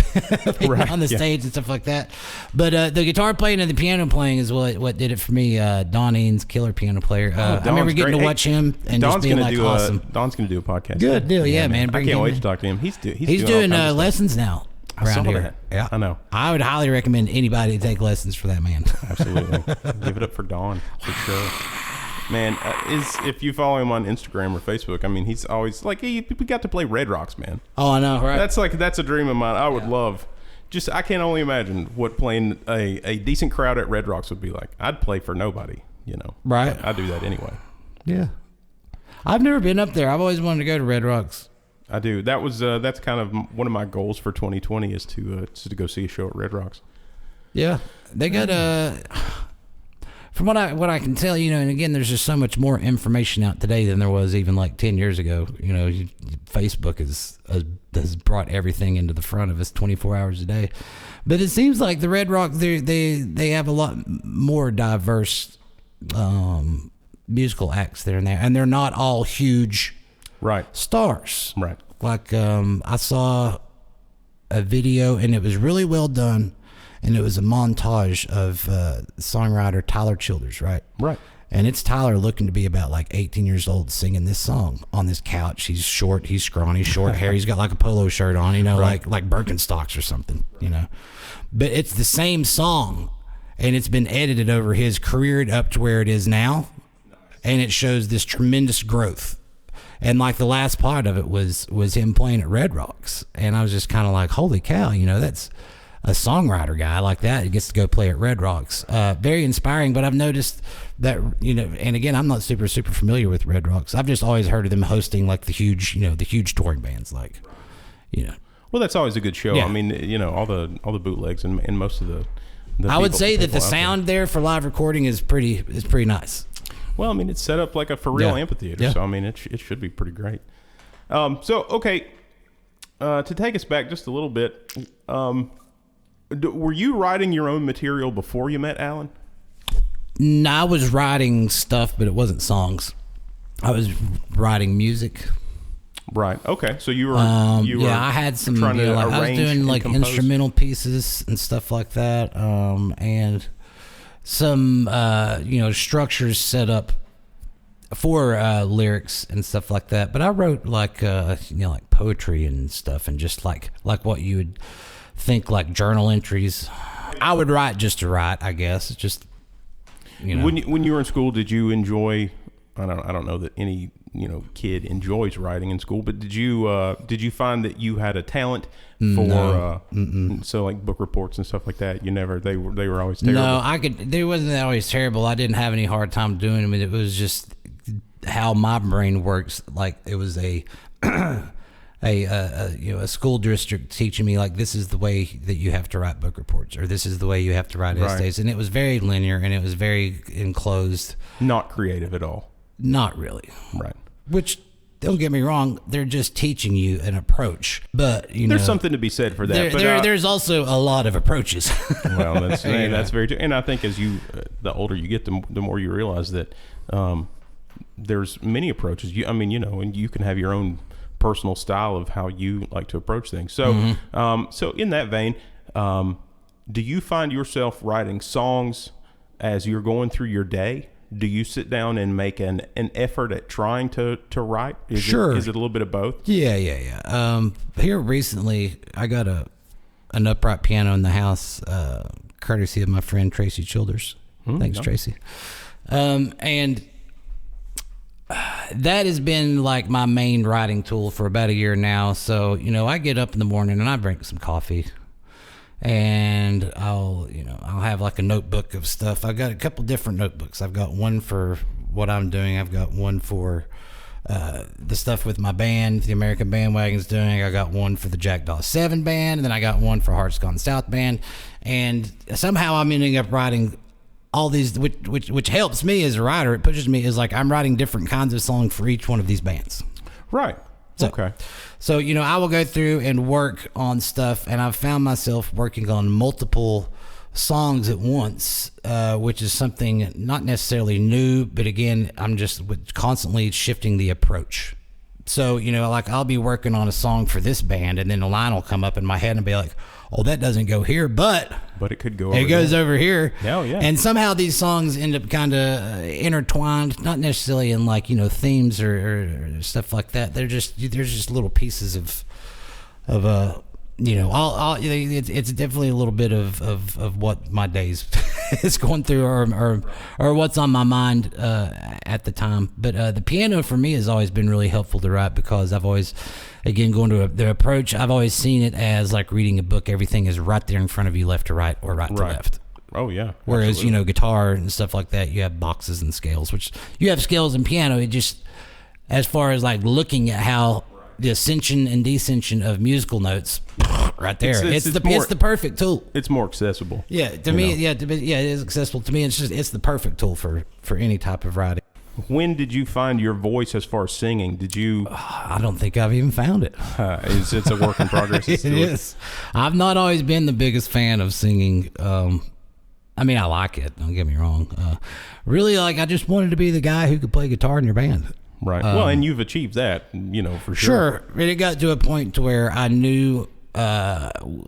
right. on the stage and stuff like that. But the guitar playing and the piano playing is what did it for me. Don Eanes, killer piano player. I remember getting to watch him and Don's just being like awesome. Don's going to do a podcast. Good deal, yeah, man. I can't wait to talk to him. He's doing lessons now. I saw here. that. Yeah, I know. I would highly recommend anybody to take lessons for that man. Absolutely. Give it up for Don for sure. Man, if you follow him on Instagram or Facebook, I mean, he's always like, hey, we got to play Red Rocks, man. Oh, I know, right? That's a dream of mine. I would love. I can't only imagine what playing a decent crowd at Red Rocks would be like. I'd play for nobody, Right. I do that anyway. Yeah. I've never been up there. I've always wanted to go to Red Rocks. I do. That's kind of one of my goals for 2020 is to go see a show at Red Rocks. Yeah, they got from what I can tell, and again, there's just so much more information out today than there was even like 10 years ago. Facebook has brought everything into the front of us 24 hours a day. But it seems like the Red Rock they have a lot more diverse musical acts there and they're not all huge. Right. Stars. Right. Like I saw a video and it was really well done, and it was a montage of songwriter Tyler Childers, right? Right. And it's Tyler looking to be about like 18 years old singing this song on this couch. He's short, he's scrawny, short hair. He's got like a polo shirt on, right. like Birkenstocks or something, But it's the same song, and it's been edited over his career up to where it is now, and it shows this tremendous growth. And like the last part of it was him playing at Red Rocks. And I was just kind of like, holy cow, that's a songwriter guy like that. He gets to go play at Red Rocks. Very inspiring, but I've noticed that, and again, I'm not super, super familiar with Red Rocks. I've just always heard of them hosting like the huge touring bands, like. Well, that's always a good show. Yeah. I mean, all the bootlegs and most of the I would say that the people out sound there for live recording is pretty nice. Well, I mean, it's set up like a for real amphitheater, Yeah. so I mean, it should be pretty great. Okay, to take us back just a little bit, were you writing your own material before you met Alan? No, I was writing stuff, but it wasn't songs. I was writing music. Right. Okay. So you were yeah, I had some, trying to like I was arrange doing and like compose? instrumental pieces and stuff like that, and some structures set up for lyrics and stuff like that. But I wrote like like poetry and stuff, and just like what you would think like journal entries. I would write just to write, I guess. It's just when you were in school, did you enjoy? I don't know that any kid enjoys writing in school, but did you find that you had a talent for so like book reports and stuff like that? You never they were always terrible. No, they wasn't always terrible. I didn't have any hard time doing them. It was just how my brain works. Like it was a school district teaching me like this is the way that you have to write book reports, or this is the way you have to write essays, and it was very linear and it was very enclosed, not creative at all. Not really. Right. Which, don't get me wrong, they're just teaching you an approach, but there's something to be said for that. There's also a lot of approaches. Well, that's that's very true. And I think as the older you get, the more you realize that there's many approaches. And you can have your own personal style of how you like to approach things. So, so in that vein, do you find yourself writing songs as you're going through your day? Do you sit down and make an effort at trying to write? Sure. Is it a little bit of both? Yeah. Here recently, I got an upright piano in the house, courtesy of my friend Tracy Childers. Thanks, Tracy. And that has been like my main writing tool for about a year now. So, I get up in the morning and I drink some coffee. And I'll have like a notebook of stuff. I've got a couple different notebooks. I've got one for what I'm doing. I've got one for the stuff with my band, the American Bandwagon's doing. I got one for the Jackdaw 7 band, and then I got one for Hearts Gone South band. And somehow I'm ending up writing all these, which helps me as a writer. It pushes me is like I'm writing different kinds of songs for each one of these bands. Right. Okay. So, I will go through and work on stuff, and I've found myself working on multiple songs at once, which is something not necessarily new, but again, I'm just constantly shifting the approach. So, like I'll be working on a song for this band, and then a line will come up in my head and be like, oh, that doesn't go here, but it could go over it goes over here. Oh, yeah. And somehow these songs end up kind of intertwined, not necessarily in like, themes or stuff like that. They're just little pieces of it's definitely a little bit of what my days is going through or what's on my mind at the time. But the piano for me has always been really helpful to write because I've always, again, going to the approach, I've always seen it as like reading a book. Everything is right there in front of you, left to right or right to left. Oh, yeah. Whereas, guitar and stuff like that, you have boxes and scales, which you have scales in piano. It just, as far as like looking at how the ascension and descension of musical notes, right there. It's the perfect tool. It's more accessible. Yeah, to me, it is accessible to me. It's the perfect tool for any type of writing. When did you find your voice as far as singing? Did you? I don't think I've even found it. It's a work in progress. It is. I've not always been the biggest fan of singing. I like it. Don't get me wrong. Really, I just wanted to be the guy who could play guitar in your band. Right. Well, and you've achieved that, for sure. Sure. It got to a point to where I knew, and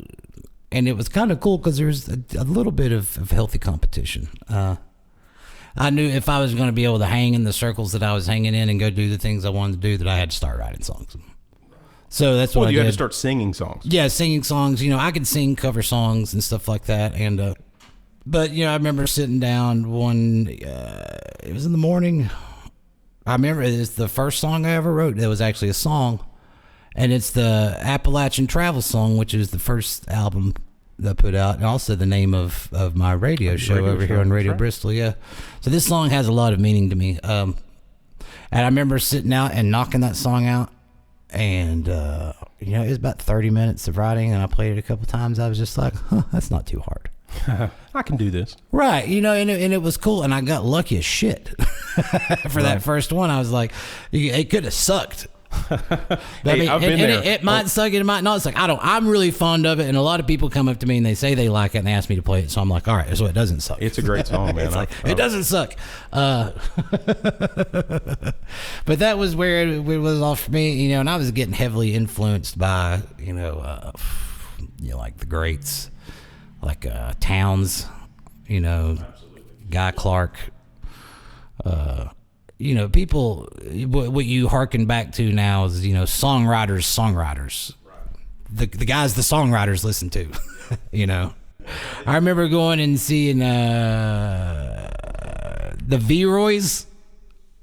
it was kind of cool because there was a little bit of healthy competition. I knew if I was going to be able to hang in the circles that I was hanging in and go do the things I wanted to do, that I had to start writing songs. So that's what I did. You had to start singing songs. Yeah, singing songs. I could sing cover songs and stuff like that. And but I remember sitting down one. It was in the morning. I remember it's the first song I ever wrote. It was actually a song, and it's the Appalachian Travel Song, which is the first album that I put out, and also the name of my radio show here on Radio Bristol. Yeah, so this song has a lot of meaning to me. And I remember sitting out and knocking that song out, and it was about 30 minutes of writing, and I played it a couple times. I was just like, that's not too hard. I can do this. Right. And it was cool, and I got lucky as shit for that first one. I was like, it could have sucked. Hey, I've been there. It might suck, it might not suck. I'm really fond of it, and a lot of people come up to me and they say they like it, and they ask me to play it. So I'm like, all right, so it doesn't suck. It's a great song, man. It's like, it doesn't suck. But that was where it was all for me, you know. And I was getting heavily influenced by, like the greats, like Towns, Guy Clark. People, what you hearken back to now is, songwriters. The guys the songwriters listen to, I remember going and seeing the V-Roys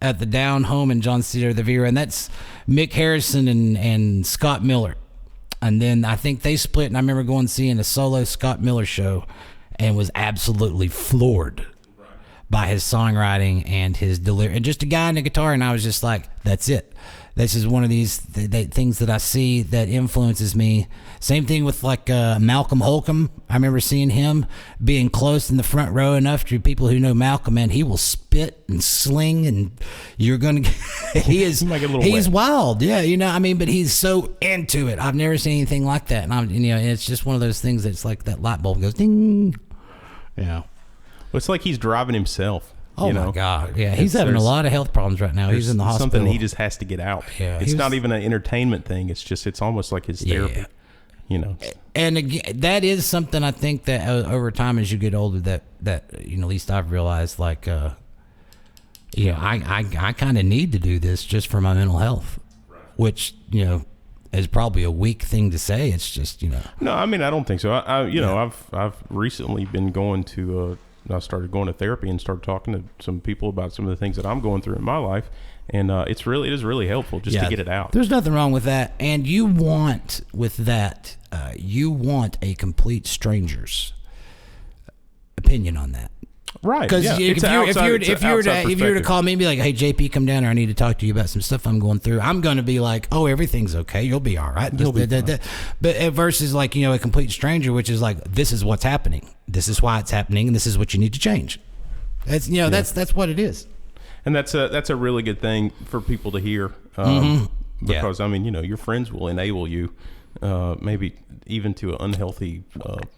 at the Down Home in John Cedar, the V-Roy, and that's Mick Harrison and Scott Miller. And then I think they split, and I remember going and seeing a solo Scott Miller show and was absolutely floored by his songwriting and his delivery, and just a guy on the guitar. And I was just like, that's it. This is one of these things that I see that influences me. Same thing with like Malcolm Holcomb. I remember seeing him being close in the front row enough to people who know Malcolm, and he will spit and sling, and you're gonna. He's wet. wild, yeah. But he's so into it. I've never seen anything like that, and it's just one of those things that's like that light bulb goes ding. Well, it's like he's driving himself. Oh my God! Yeah, he's having a lot of health problems right now. He's in the hospital. Something he just has to get out. Yeah, it's not even an entertainment thing. It's almost like his therapy. And again, that is something I think that over time, as you get older, that at least I've realized, like, I kind of need to do this just for my mental health, which is probably a weak thing to say. It's just No, I don't think so. I've recently been going to. I started going to therapy and started talking to some people about some of the things that I'm going through in my life, and it is really helpful just to get it out. There's nothing wrong with that, and you want a complete stranger's opinion on that, right? Because if you were to call me and be like, "Hey, JP, come down here. I need to talk to you about some stuff I'm going through," I'm going to be like, "Oh, everything's okay. You'll be all right." But versus like a complete stranger, which is like, "This is what's happening. This is why it's happening, and this is what you need to change." That's that's what it is. And that's a really good thing for people to hear, because your friends will enable you, maybe even to an unhealthy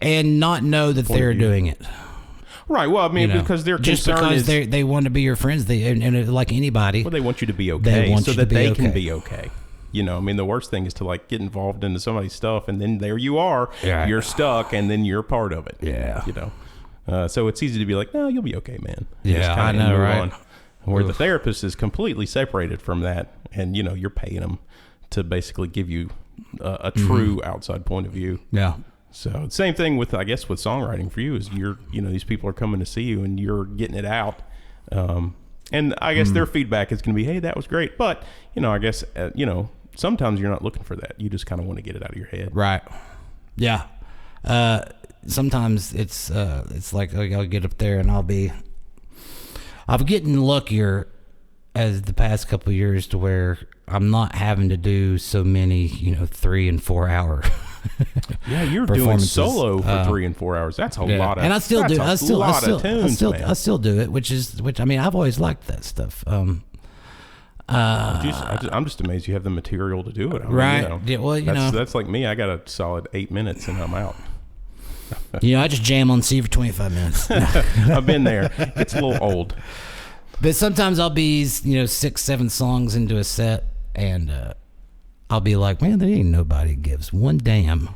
and not know that they're doing it. Right. Well, because their concern is they want to be your friends. And like anybody. Well, they want you to be okay, so that they can be okay. The worst thing is to like get involved into somebody's stuff, and then there you are, you're stuck, and then you're part of it. Yeah. So it's easy to be like, no, you'll be okay, man. Yeah, I know, right? Where the therapist is completely separated from that, and you're paying them to basically give you a true outside point of view. Yeah. So same thing with, I guess, with songwriting for you is these people are coming to see you and you're getting it out. And I guess their feedback is going to be, hey, that was great. But, I guess, sometimes you're not looking for that. You just kind of want to get it out of your head. Right. Yeah. Sometimes it's like I'll get up there and I'm getting luckier as the past couple of years to where I'm not having to do so many, 3 and 4 hour. Yeah, you're doing solo for 3 and 4 hours. That's a lot of, and I still do. I still do it, which I've always liked that stuff. I'm just amazed you have the material to do it. Right. That's like me. I got a solid 8 minutes and I'm out. I just jam on C for 25 minutes. I've been there. It's a little old. But sometimes I'll be, 6-7 songs into a set, and I'll be like, man, there ain't nobody gives one damn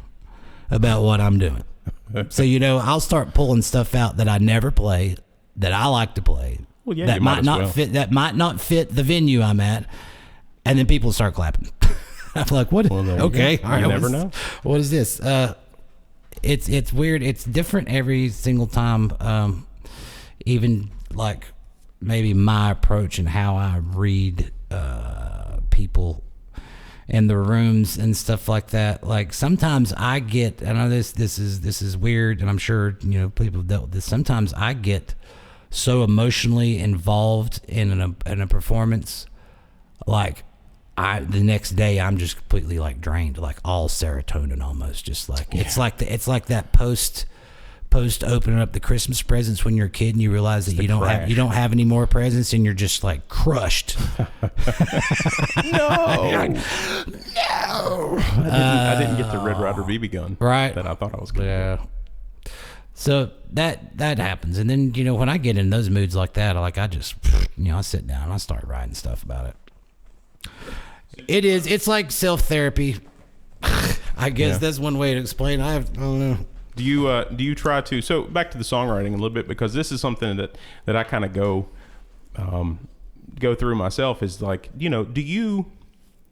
about what I'm doing. So, I'll start pulling stuff out that I never play, that I like to play. Well, yeah, that might not fit the venue I'm at, and then people start clapping. I'm like, what? Well, okay, all right. You never know. What is this? It's weird. It's different every single time. Even like maybe my approach and how I read people in the rooms and stuff like that. Like sometimes I get, I know this is weird, and I'm sure people have dealt with this. Sometimes I get so emotionally involved in a performance, like the next day I'm just completely like drained, like all serotonin almost, just like it's like that post post opening up the Christmas presents when you're a kid and you realize that you don't have any more presents and you're just like crushed. No. I didn't get the Red Ryder BB gun. Right. That I thought I was going to. Yeah. So that happens, and then when I get in those moods like that, I just I sit down and I start writing stuff about it. It's like self-therapy. I guess that's one way to explain. I don't know. Do you try to, so back to the songwriting a little bit, because this is something that I kind of go through myself, is like, do you,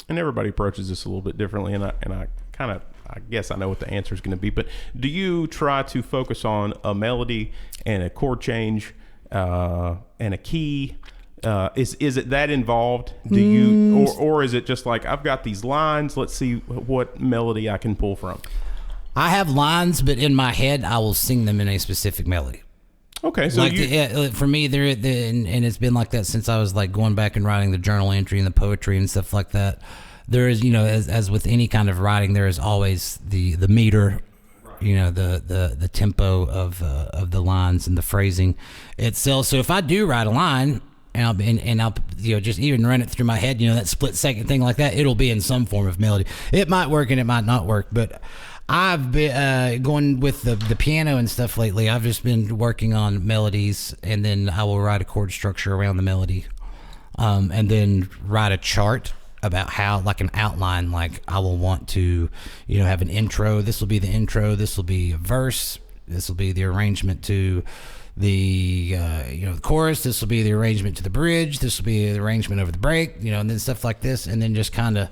and everybody approaches this a little bit differently, and I guess I know what the answer is going to be, but do you try to focus on a melody and a chord change and a key? Is it that involved? Do you, or is it just like, I've got these lines, let's see what melody I can pull from? I have lines, but in my head, I will sing them in a specific melody. Okay, so for me, and it's been like that since I was like going back and writing the journal entry and the poetry and stuff like that. There is, as with any kind of writing, there is always the meter, the tempo of the lines and the phrasing itself. So if I do write a line, and I'll just even run it through my head, that split second thing like that, it'll be in some form of melody. It might work and it might not work, but I've been going with the piano and stuff lately. I've just been working on melodies, and then I will write a chord structure around the melody, and then write a chart about how, like an outline, like I will want to, have an intro. This will be the intro. This will be a verse. This will be the arrangement to the the chorus. This will be the arrangement to the bridge. This will be the arrangement over the break. And then stuff like this, and then just kind of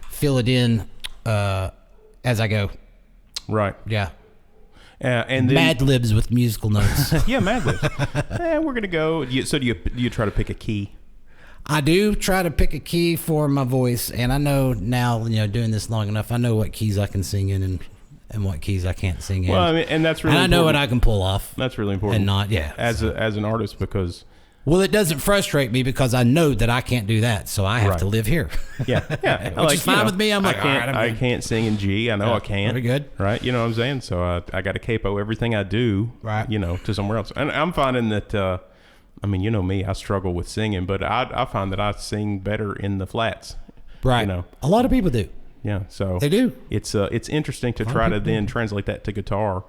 fill it in as I go. Right. Yeah. And then, Mad Libs with musical notes. Yeah, Mad Libs. We're gonna go. So do you try to pick a key? I do try to pick a key for my voice, and I know now, doing this long enough, I know what keys I can sing in and what keys I can't sing in. Well, I mean, and that's really. And I know what I can pull off. That's really important. And not, yeah. As an artist, because. Well, it doesn't frustrate me because I know that I can't do that, so I have to live here. Yeah. Which is fine with me. I'm like, I can't sing in G. I know I can't. Very good. Right? You know what I'm saying? So I got to capo everything I do, right? To somewhere else. And I'm finding that, I mean, me, I struggle with singing, but I find that I sing better in the flats. Right. A lot of people do. Yeah, so they do. It's interesting to try to then translate that to guitar,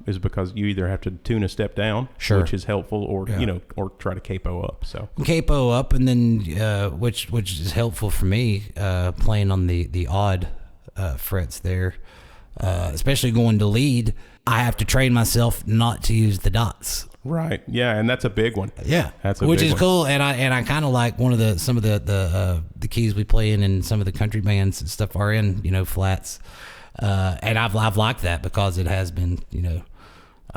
is because you either have to tune a step down, which is helpful, or or try to capo up. So capo up, and then which is helpful for me, playing on the odd frets there, especially going to lead. I have to train myself not to use the dots. Right. Yeah, and that's a big one. Yeah, which is cool. And I kind of like some of the keys we play in, and some of the country bands and stuff are in flats. And I've liked that because it has been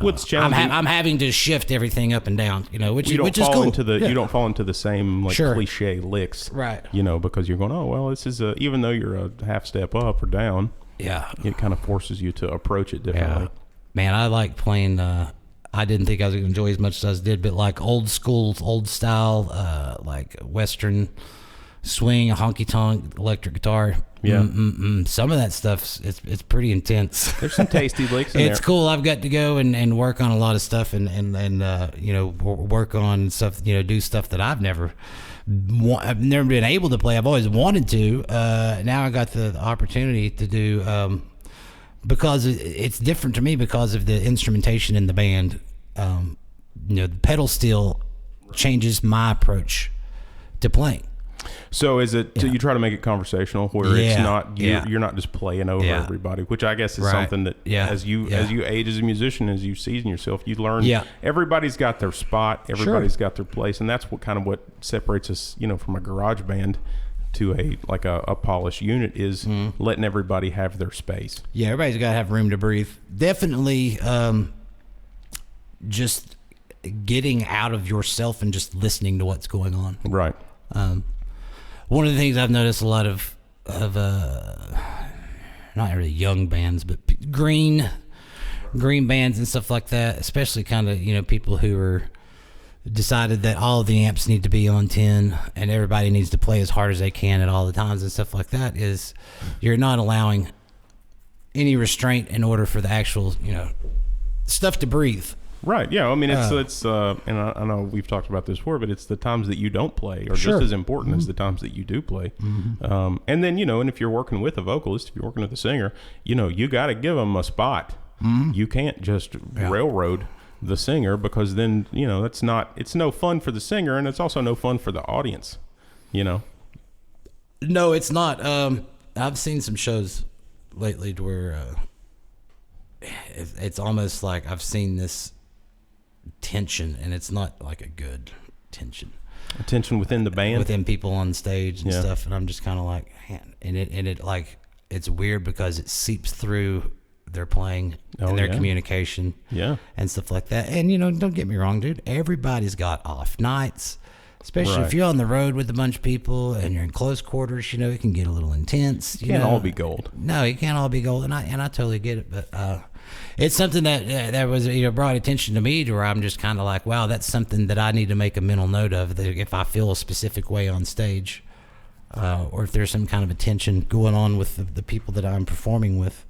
what's challenging. I'm having to shift everything up and down. Which is cool. You don't fall into the same cliche licks. Right. Because you're going, oh well, this is even though you're a half step up or down. Yeah. It kind of forces you to approach it differently. Yeah. Man, I like playing. I didn't think I was going to enjoy as much as I did, but like old school, old style, like Western swing, honky tonk, electric guitar. Yeah. Some of that stuff, it's pretty intense. There's some tasty licks in there. It's cool. I've got to go and work on a lot of stuff and work on stuff, do stuff that I've never been able to play. I've always wanted to. Now I got the opportunity to do, because it's different to me because of the instrumentation in the band. The pedal steel changes my approach to playing. So is it? So you try to make it conversational, where it's not you're not just playing over everybody, which I guess is something that as you age as a musician, as you season yourself, you learn. Yeah. Everybody's got their spot. Everybody's got their place, and that's what separates us, from a garage band to a polished unit, is letting everybody have their space. Yeah, everybody's got to have room to breathe. Definitely, just getting out of yourself and just listening to what's going on. Right. One of the things I've noticed a lot of not really young bands, but green bands and stuff like that, especially kind of people who are decided that all of the amps need to be on 10 and everybody needs to play as hard as they can at all the times and stuff like that, is you're not allowing any restraint in order for the actual stuff to breathe. Right. Yeah. I mean, it's and I know we've talked about this before, but it's the times that you don't play are just as important as the times that you do play. And then, and if you're working with a vocalist, if you're working with a singer, you got to give them a spot. You can't just railroad the singer, because then, it's no fun for the singer, and it's also no fun for the audience, No, it's not. I've seen some shows lately where it's almost like I've seen this tension, and it's not like a good tension. A tension within the band, within people on stage and stuff, and I'm just kind of like, man, and it like it's weird because it seeps through their playing and their communication, and stuff like that. And don't get me wrong, dude. Everybody's got off nights, especially if you're on the road with a bunch of people and you're in close quarters. It can get a little intense. You can't all be gold. No, you can't all be gold, and I totally get it, but. It's something that was brought attention to me to where I'm just kind of like, wow, that's something that I need to make a mental note of, that if I feel a specific way on stage, or if there's some kind of a tension going on with the people that I'm performing with,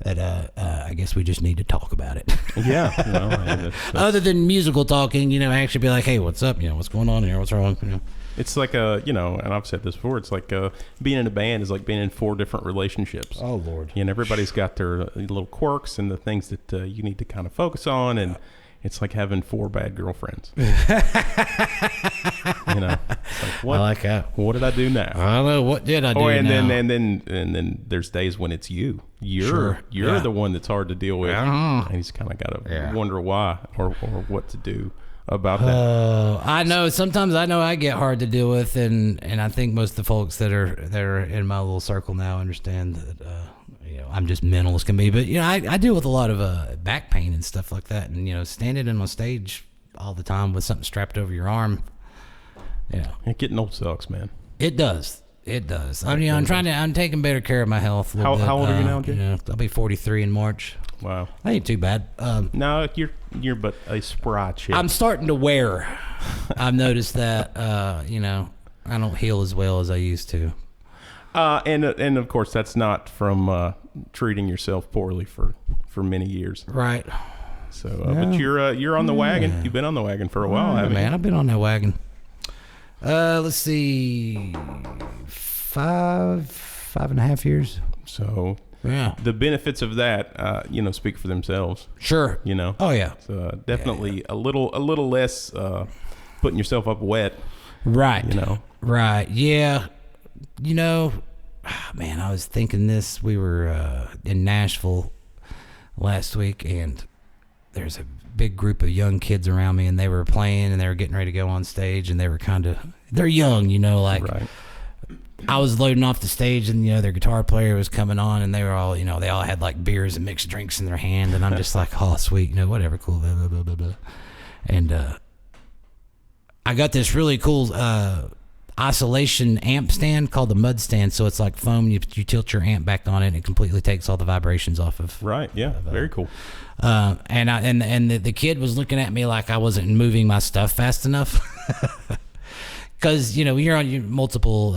that I guess we just need to talk about it. Yeah. That's other than musical talking, actually be like, hey, what's up? What's going on here? What's wrong? It's like and I've said this before, it's like being in a band is like being in 4 different relationships. Oh, Lord. And everybody's got their little quirks and the things that you need to kind of focus on, and it's like having 4 bad girlfriends. It's like, what? I like that. What did I do now? I don't know. What did I do now? And then there's days when it's you. You're the one that's hard to deal with. And he's kind of got to wonder why or what to do about that. I know. Sometimes I know I get hard to deal with, and I think most of the folks that are in my little circle now understand that I'm just mental as can be. But I deal with a lot of back pain and stuff like that, and standing on stage all the time with something strapped over your arm. Getting old sucks, man. It does. It does. I'm taking better care of my health. How old are you now, Jay? I'll be 43 in March. Wow. That ain't too bad. No, you're but a spry chick. I'm starting to wear. I've noticed that, I don't heal as well as I used to. And of course, that's not from treating yourself poorly for many years. Right. So, but you're on the wagon. You've been on the wagon for a while, haven't you? Man, I've been on that wagon. Let's see, 5.5 years. So the benefits of that, speak for themselves. Sure. Oh yeah. So definitely a little less putting yourself up wet. Right. Right. Yeah. Man, I was thinking this. We were in Nashville last week, and there's a big group of young kids around me, and they were playing, and they were getting ready to go on stage, and they were they're young, Right. I was loading off the stage, and their guitar player was coming on, and they were all, they all had like beers and mixed drinks in their hand, and I'm just like, oh sweet, whatever, cool, blah blah blah blah blah. And I got this really cool isolation amp stand called the Mud Stand. So it's like foam. You tilt your amp back on it, and it completely takes all the vibrations off of. Right. Yeah. Very cool. And the kid was looking at me like I wasn't moving my stuff fast enough. Because you're on your multiple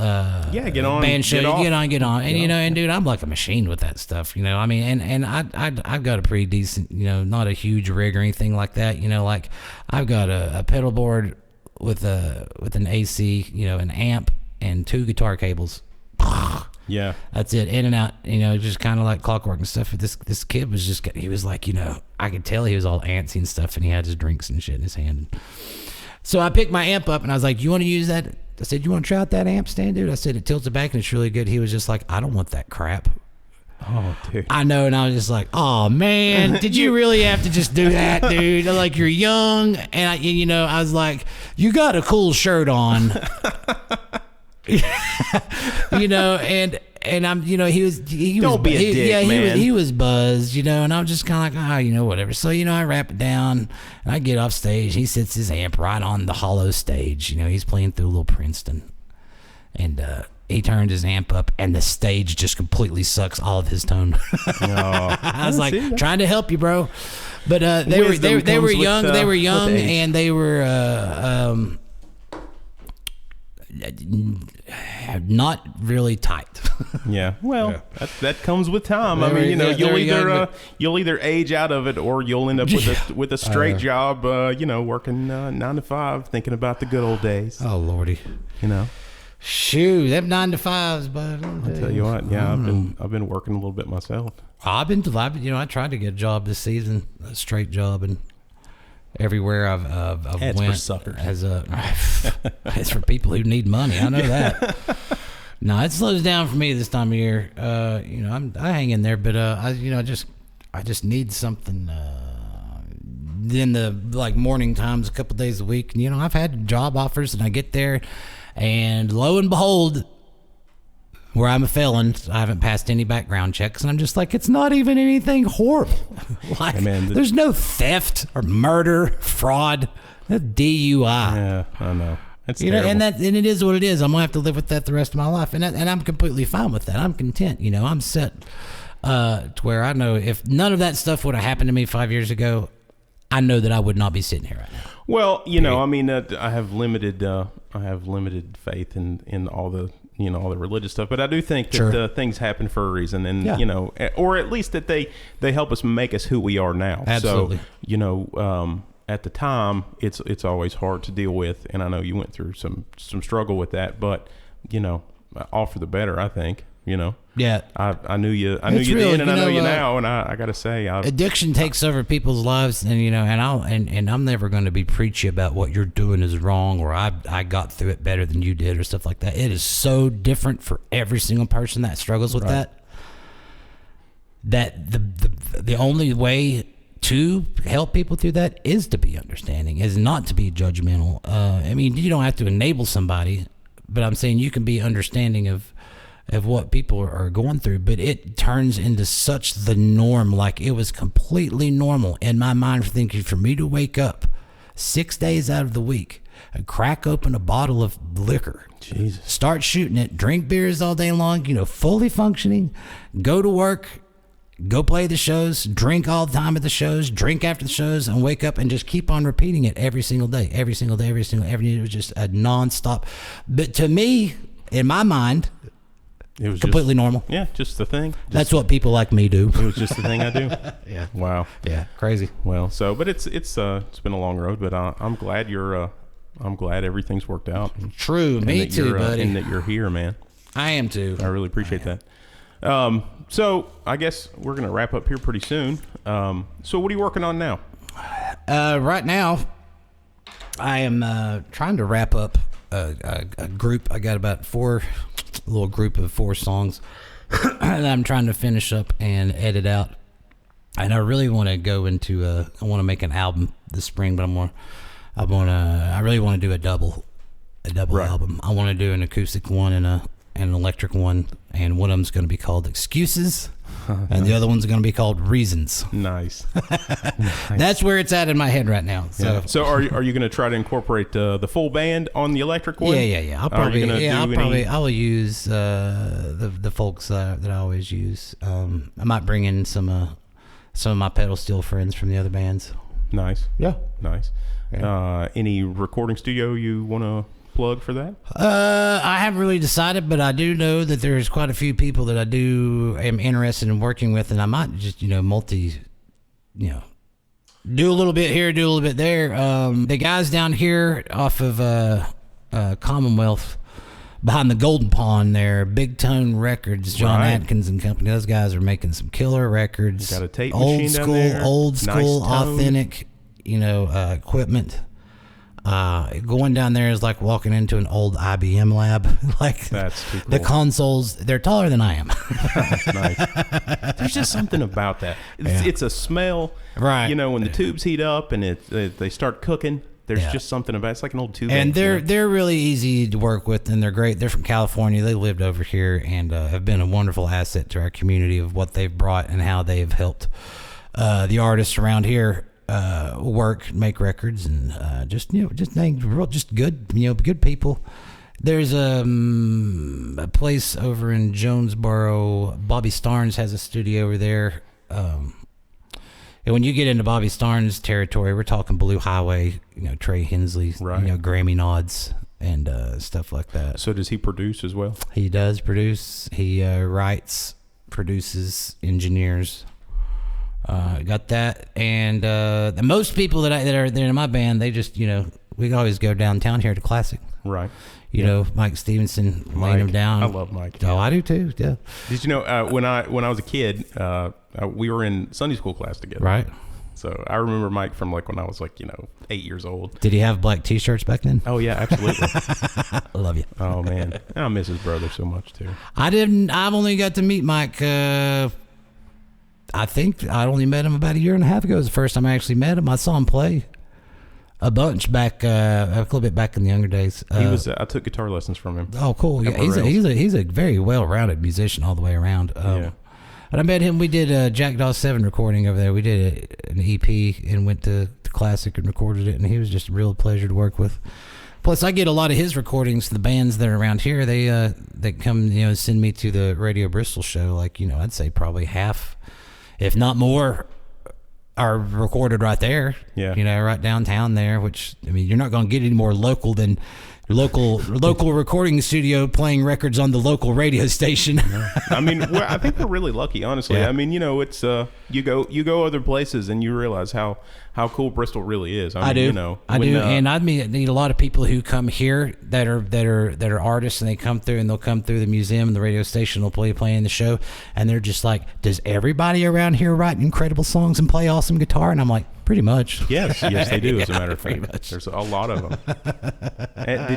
get on, band shows, get on, and and dude, I'm like a machine with that stuff, I mean, and I've got a pretty decent, not a huge rig or anything like that, like I've got a pedal board with an AC, an amp and 2 guitar cables. Yeah, that's it, in and out, just kind of like clockwork and stuff. But this kid was he was like, I could tell he was all antsy and stuff, and he had his drinks and shit in his hand. So I picked my amp up, and I was like, you want to use that? I said, you want to try out that amp stand, dude? I said, it tilts it back, and it's really good. He was just like, I don't want that crap. Oh, dude. I know, and I was just like, oh, man, did you really have to just do that, dude? Like, you're young, and, I was like, you got a cool shirt on. And I'm, he was don't be a dick, man. He was buzzed, and I'm just kind of like, whatever. So, I wrap it down, and I get off stage. He sits his amp right on the hollow stage. He's playing through Little Princeton, and he turned his amp up, and the stage just completely sucks all of his tone. I was like, trying to help you, bro. But they were young, and they were not really tight. Yeah, well, that comes with time. I There mean, we- there we go. you'll either age out of it, or you'll end up with a straight job. Working 9 to 5, thinking about the good old days. Oh Lordy, shoot, them 9 to 5s, but I'll tell you what. Yeah, I've been working a little bit myself. I tried to get a job this season, a straight job, and everywhere I've That's went for suckers. It's for people who need money. I know that. No, it slows down for me this time of year. I hang in there, but I just need something. In the morning times, a couple days a week, and I've had job offers, and I get there, and lo and behold, where I'm a felon, I haven't passed any background checks, and I'm just like, it's not even anything horrible. Hey, man, there's no theft or murder, fraud, no DUI. Yeah, I know. It's terrible. And it is what it is. I'm gonna have to live with that the rest of my life, and I'm completely fine with that. I'm content. I'm set to where I know if none of that stuff would have happened to me 5 years ago, I know that I would not be sitting here right now. Well, I mean, I have limited faith in all the all the religious stuff, but I do think that things happen for a reason, and or at least that they help us make us who we are now. Absolutely. So at the time, it's always hard to deal with, and I know you went through some struggle with that, but all for the better, I think. Yeah. I knew you then, and I know you now, and I got to say, addiction takes over people's lives, and and I'm never going to be preachy about what you're doing is wrong, or I got through it better than you did, or stuff like that. It is so different for every single person that struggles with that the only way to help people through that is to be understanding, is not to be judgmental. I mean, you don't have to enable somebody, but I'm saying you can be understanding of what people are going through, but it turns into such the norm. Like, it was completely normal in my mind for me to wake up 6 days out of the week and crack open a bottle of liquor, Jesus, start shooting it, drink beers all day long, fully functioning, go to work, go play the shows, drink all the time at the shows, drink after the shows, and wake up and just keep on repeating it every single day. It was just a nonstop. But to me, in my mind, it was completely normal. Yeah, just the thing. That's what people like me do. It was just the thing I do. Yeah. Wow. Yeah. Crazy. Well, but it's been a long road, but I'm glad I'm glad everything's worked out. True. Me too, buddy. And that you're here, man. I am too. I really appreciate that. So I guess we're gonna wrap up here pretty soon. So what are you working on now? Right now, I am trying to wrap up a group. I got about a little group of 4 songs that I'm trying to finish up and edit out. And I really want to go into I want to make an album this spring, but I really want to do a double Right. album. I want to do an acoustic one and an electric one, and one of them's going to be called Excuses, and the other one's going to be called Reasons. Nice. That's where it's at in my head right now. So, Yeah. So are you going to try to incorporate the full band on the electric one? Yeah. I will use the folks that I always use. I might bring in some of my pedal steel friends from the other bands. Nice. Yeah. Nice. Yeah. Any recording studio you want to plug for that? I haven't really decided, but I do know that there's quite a few people that I am interested in working with, and I might just do a little bit here, do a little bit there. The guys down here off of Commonwealth, behind the Golden Pond there, Big Tone Records, John Right. Atkins and company. Those guys are making some killer records. Got a tape old machine down school, there. old Nice school, tone. authentic, equipment. Going down there is like walking into an old IBM lab. Like, That's too cool. the consoles, they're taller than I am. Nice. There's just something about that. It's a smell, Right. When the tubes heat up and they start cooking. There's Yeah. just something about it. It's like an old tube. And amp, they're really easy to work with, and they're great. They're from California. They lived over here and have been a wonderful asset to our community of what they've brought and how they've helped the artists around here work, make records, and just good, good people. There's a place over in Jonesboro. Bobby Starnes has a studio over there. And when you get into Bobby Starnes territory, we're talking Blue Highway, Trey Hensley, Right. Grammy nods. and stuff like that. So does he produce as well? He does produce. He writes, produces, engineers. Got that, and the most people that are there in my band, they just we always go downtown here to Classic. Right. You know, Mike Stevenson laying him down. I love Mike. Oh, I do too. Yeah. Did you know when I was a kid, we were in Sunday school class together. Right. So I remember Mike from like when I was like 8 years old. Did he have black T-shirts back then? Oh yeah, absolutely. I love you. Oh man, I miss his brother so much too. I didn't. I've only got to meet Mike. I think I only met him about a year and a half ago. It was the first time I actually met him. I saw him play a bunch back, a little bit back in the younger days. He was. I took guitar lessons from him. Oh, cool. Yeah, he's a very well-rounded musician all the way around. Yeah. And I met him. We did a Jackdaw 7 recording over there. We did an EP and went to Classic and recorded it, and he was just a real pleasure to work with. Plus, I get a lot of his recordings. The bands that are around here, they come send me to the Radio Bristol show. Like I'd say probably half, if not more, are recorded right there. Yeah. Right downtown there. Which you're not going to get any more local than local recording studio playing records on the local radio station. I think we're really lucky, honestly. Yeah. It's you go other places and you realize how cool Bristol really is. I do. And I meet a lot of people who come here that are artists, and they come through and they'll come through the museum and the radio station. They'll playing the show, and they're just like, "Does everybody around here write incredible songs and play awesome guitar?" And I'm like, "Pretty much." Yes, they do. As a matter of fact, much. There's a lot of them.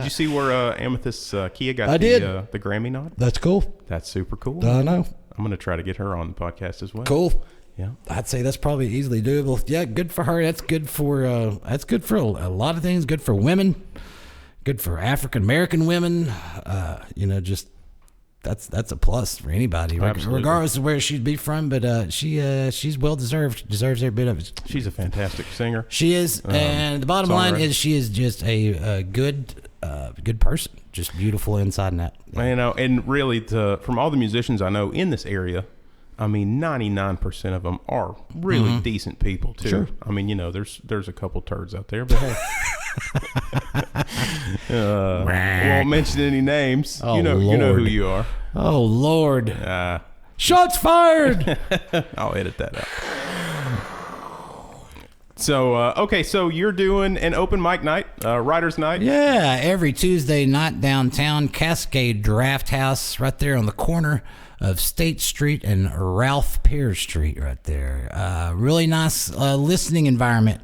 Did you see where Amethyst Kia got the Grammy nod? That's cool. That's super cool. I know. I'm gonna try to get her on the podcast as well. Cool. Yeah, I'd say that's probably easily doable. Yeah, good for her. That's good for a lot of things. Good for women. Good for African American women. Just that's a plus for anybody, regardless of where she'd be from. But she's well deserved. Deserves every bit of it. She's a fantastic singer. She is, and the bottom line is she is just a good person. Just beautiful inside and out. And really, from all the musicians I know in this area, 99% of them are really decent people too. Sure. There's a couple turds out there, but hey. Won't mention any names. Oh, you know who you are. Oh Lord! Shots fired! I'll edit that out. So so you're doing an open mic night, writers' night. Yeah, every Tuesday night downtown, Cascade Draft House, right there on the corner of State Street and Ralph Peer Street, right there. Really nice listening environment.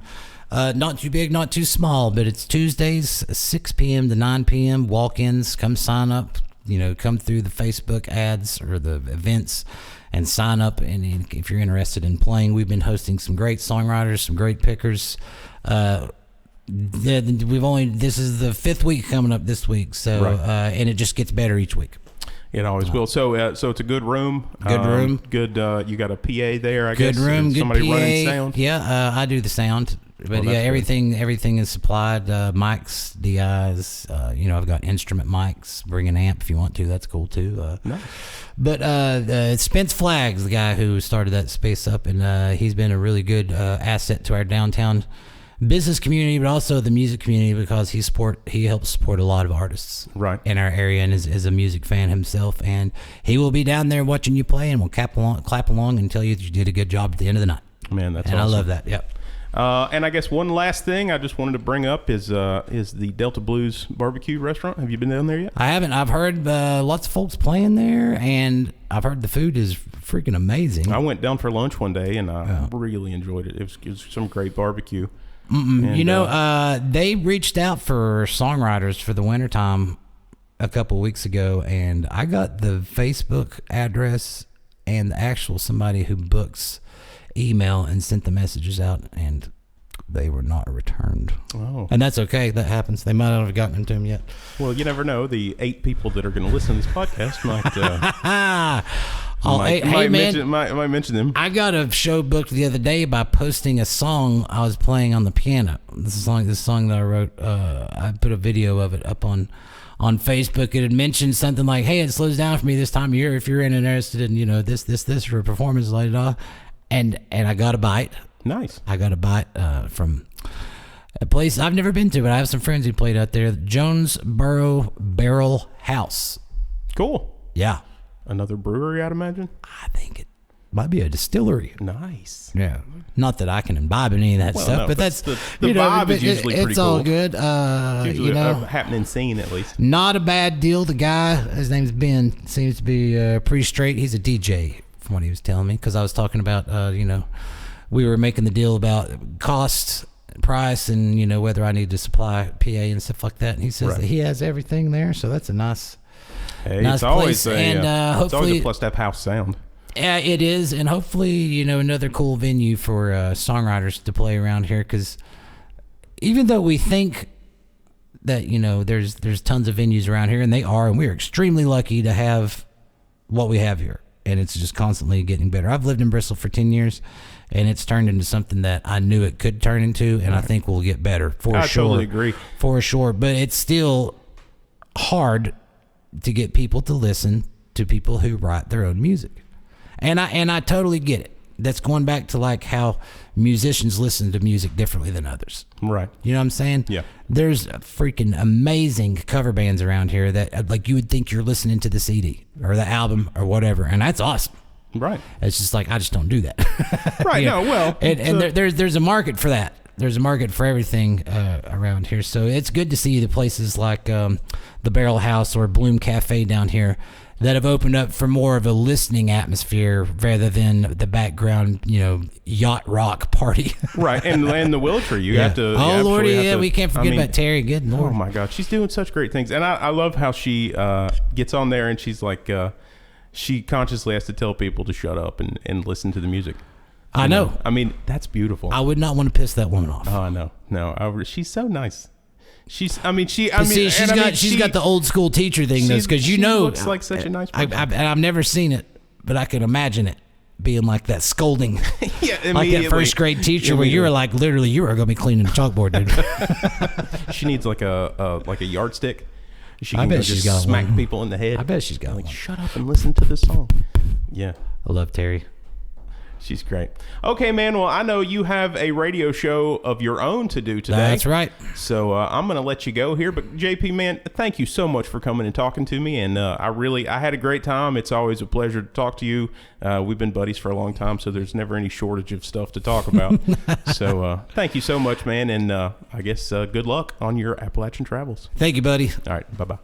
Not too big, not too small, but it's Tuesdays, 6 p.m. to 9 p.m. Walk-ins, come sign up. Come through the Facebook ads or the events and sign up. And if you're interested in playing, we've been hosting some great songwriters, some great pickers. This is the 5th week coming up this week, so right. And it just gets better each week. It always will. So it's a good room. Good room. Good. You got a PA there, I guess. Good room. Good somebody PA. Running sound. Yeah, I do the sound. But Well, everything is supplied. Mics, DIs. I've got instrument mics. Bring an amp if you want to. That's cool too. Nice. But Spence Flags, the guy who started that space up, and he's been a really good asset to our downtown business community, but also the music community, because he helps support a lot of artists right in our area, and is a music fan himself. And he will be down there watching you play, and will clap along and tell you that you did a good job at the end of the night. Man, that's and awesome. I love that. Yep. And I guess one last thing I just wanted to bring up is the Delta Blues Barbecue Restaurant. Have you been down there yet? I haven't. I've heard lots of folks playing there, and I've heard the food is freaking amazing. I went down for lunch one day, and I really enjoyed it. It was some great barbecue. And, they reached out for songwriters for the wintertime a couple weeks ago, and I got the Facebook address and the actual somebody who books email and sent the messages out, and they were not returned. Oh. And that's okay. That happens. They might not have gotten into them yet. Well, you never know. The 8 people that are going to listen to this podcast might mention them. I got a show booked the other day by posting a song I was playing on the piano. This song that I wrote. I put a video of it up on Facebook. It had mentioned something like, "Hey, it slows down for me this time of year. If you're interested in this for a performance, and I got a bite. Nice. I got a bite from A place I've never been to, but I have some friends who played out there. Jonesboro Barrel House. Cool. Yeah. Another brewery, I'd imagine. I think it might be a distillery. Nice. Yeah. Not that I can imbibe any of that stuff, no, but that's the vibe is usually pretty it's all cool. good. It's usually You know, a happening scene at least. not a bad deal. The guy, his name's Ben, seems to be pretty straight. He's a DJ, from what he was telling me, because I was talking about, you know, we were making the deal about cost, price, and, you know, whether I need to supply PA and stuff like that. And he says Right. that he has everything there, so that's a nice. Hey, Nice it's always place, a, and, it's always hopefully- a plus to have house sound. Yeah, it is, and hopefully, you know, another cool venue for songwriters to play around here. Because even though we think that, you know, there's tons of venues around here, and they are, and we're extremely lucky to have what we have here, and it's just constantly getting better. I've lived in Bristol for 10 years, and it's turned into something that I knew it could turn into, and I think we'll get better for I sure. totally agree. For sure, but it's still hard to get people to listen to people who write their own music. And I totally get it. That's going back to like how musicians listen to music differently than others. Right. You know what I'm saying? Yeah. There's freaking amazing cover bands around here that like you would think you're listening to the CD or the album or whatever, and that's awesome. Right. It's just like I just don't do that. Right. You know? No. Well. And there's a market for that. There's a market for everything around here. So it's good to see the places like the Barrel House or Bloom Cafe down here that have opened up for more of a listening atmosphere rather than the background, you know, yacht rock party. Right. And the Wiltshire, you have to. Oh, you absolutely Lordy, have yeah, to- we can't forget I mean, about Terry. Good Lord. Oh my God, she's doing such great things, and I love how she gets on there and she's like, she consciously has to tell people to shut up and listen to the music. I You know. I mean, that's beautiful. I would not want to piss that woman off. Oh no, she's so nice. She's got the old school teacher thing, though, because she looks like such a nice person. I've never seen it, but I can imagine it being like that scolding, Yeah, like that immediately. first grade teacher where you were like, literally, you were going to be cleaning the chalkboard, dude. She needs like a yardstick. She I can bet go she's just got smack one. people in the head. I bet she's got like, one. shut up and listen to this song. Yeah. I love Terry. She's great. Okay, man. Well, I know you have a radio show of your own to do today. That's right. So I'm going to let you go here. But JP, man, thank you so much for coming and talking to me. And I had a great time. It's always a pleasure to talk to you. We've been buddies for a long time, so there's never any shortage of stuff to talk about. So thank you so much, man. And I guess good luck on your Appalachian travels. Thank you, buddy. All right. Bye-bye.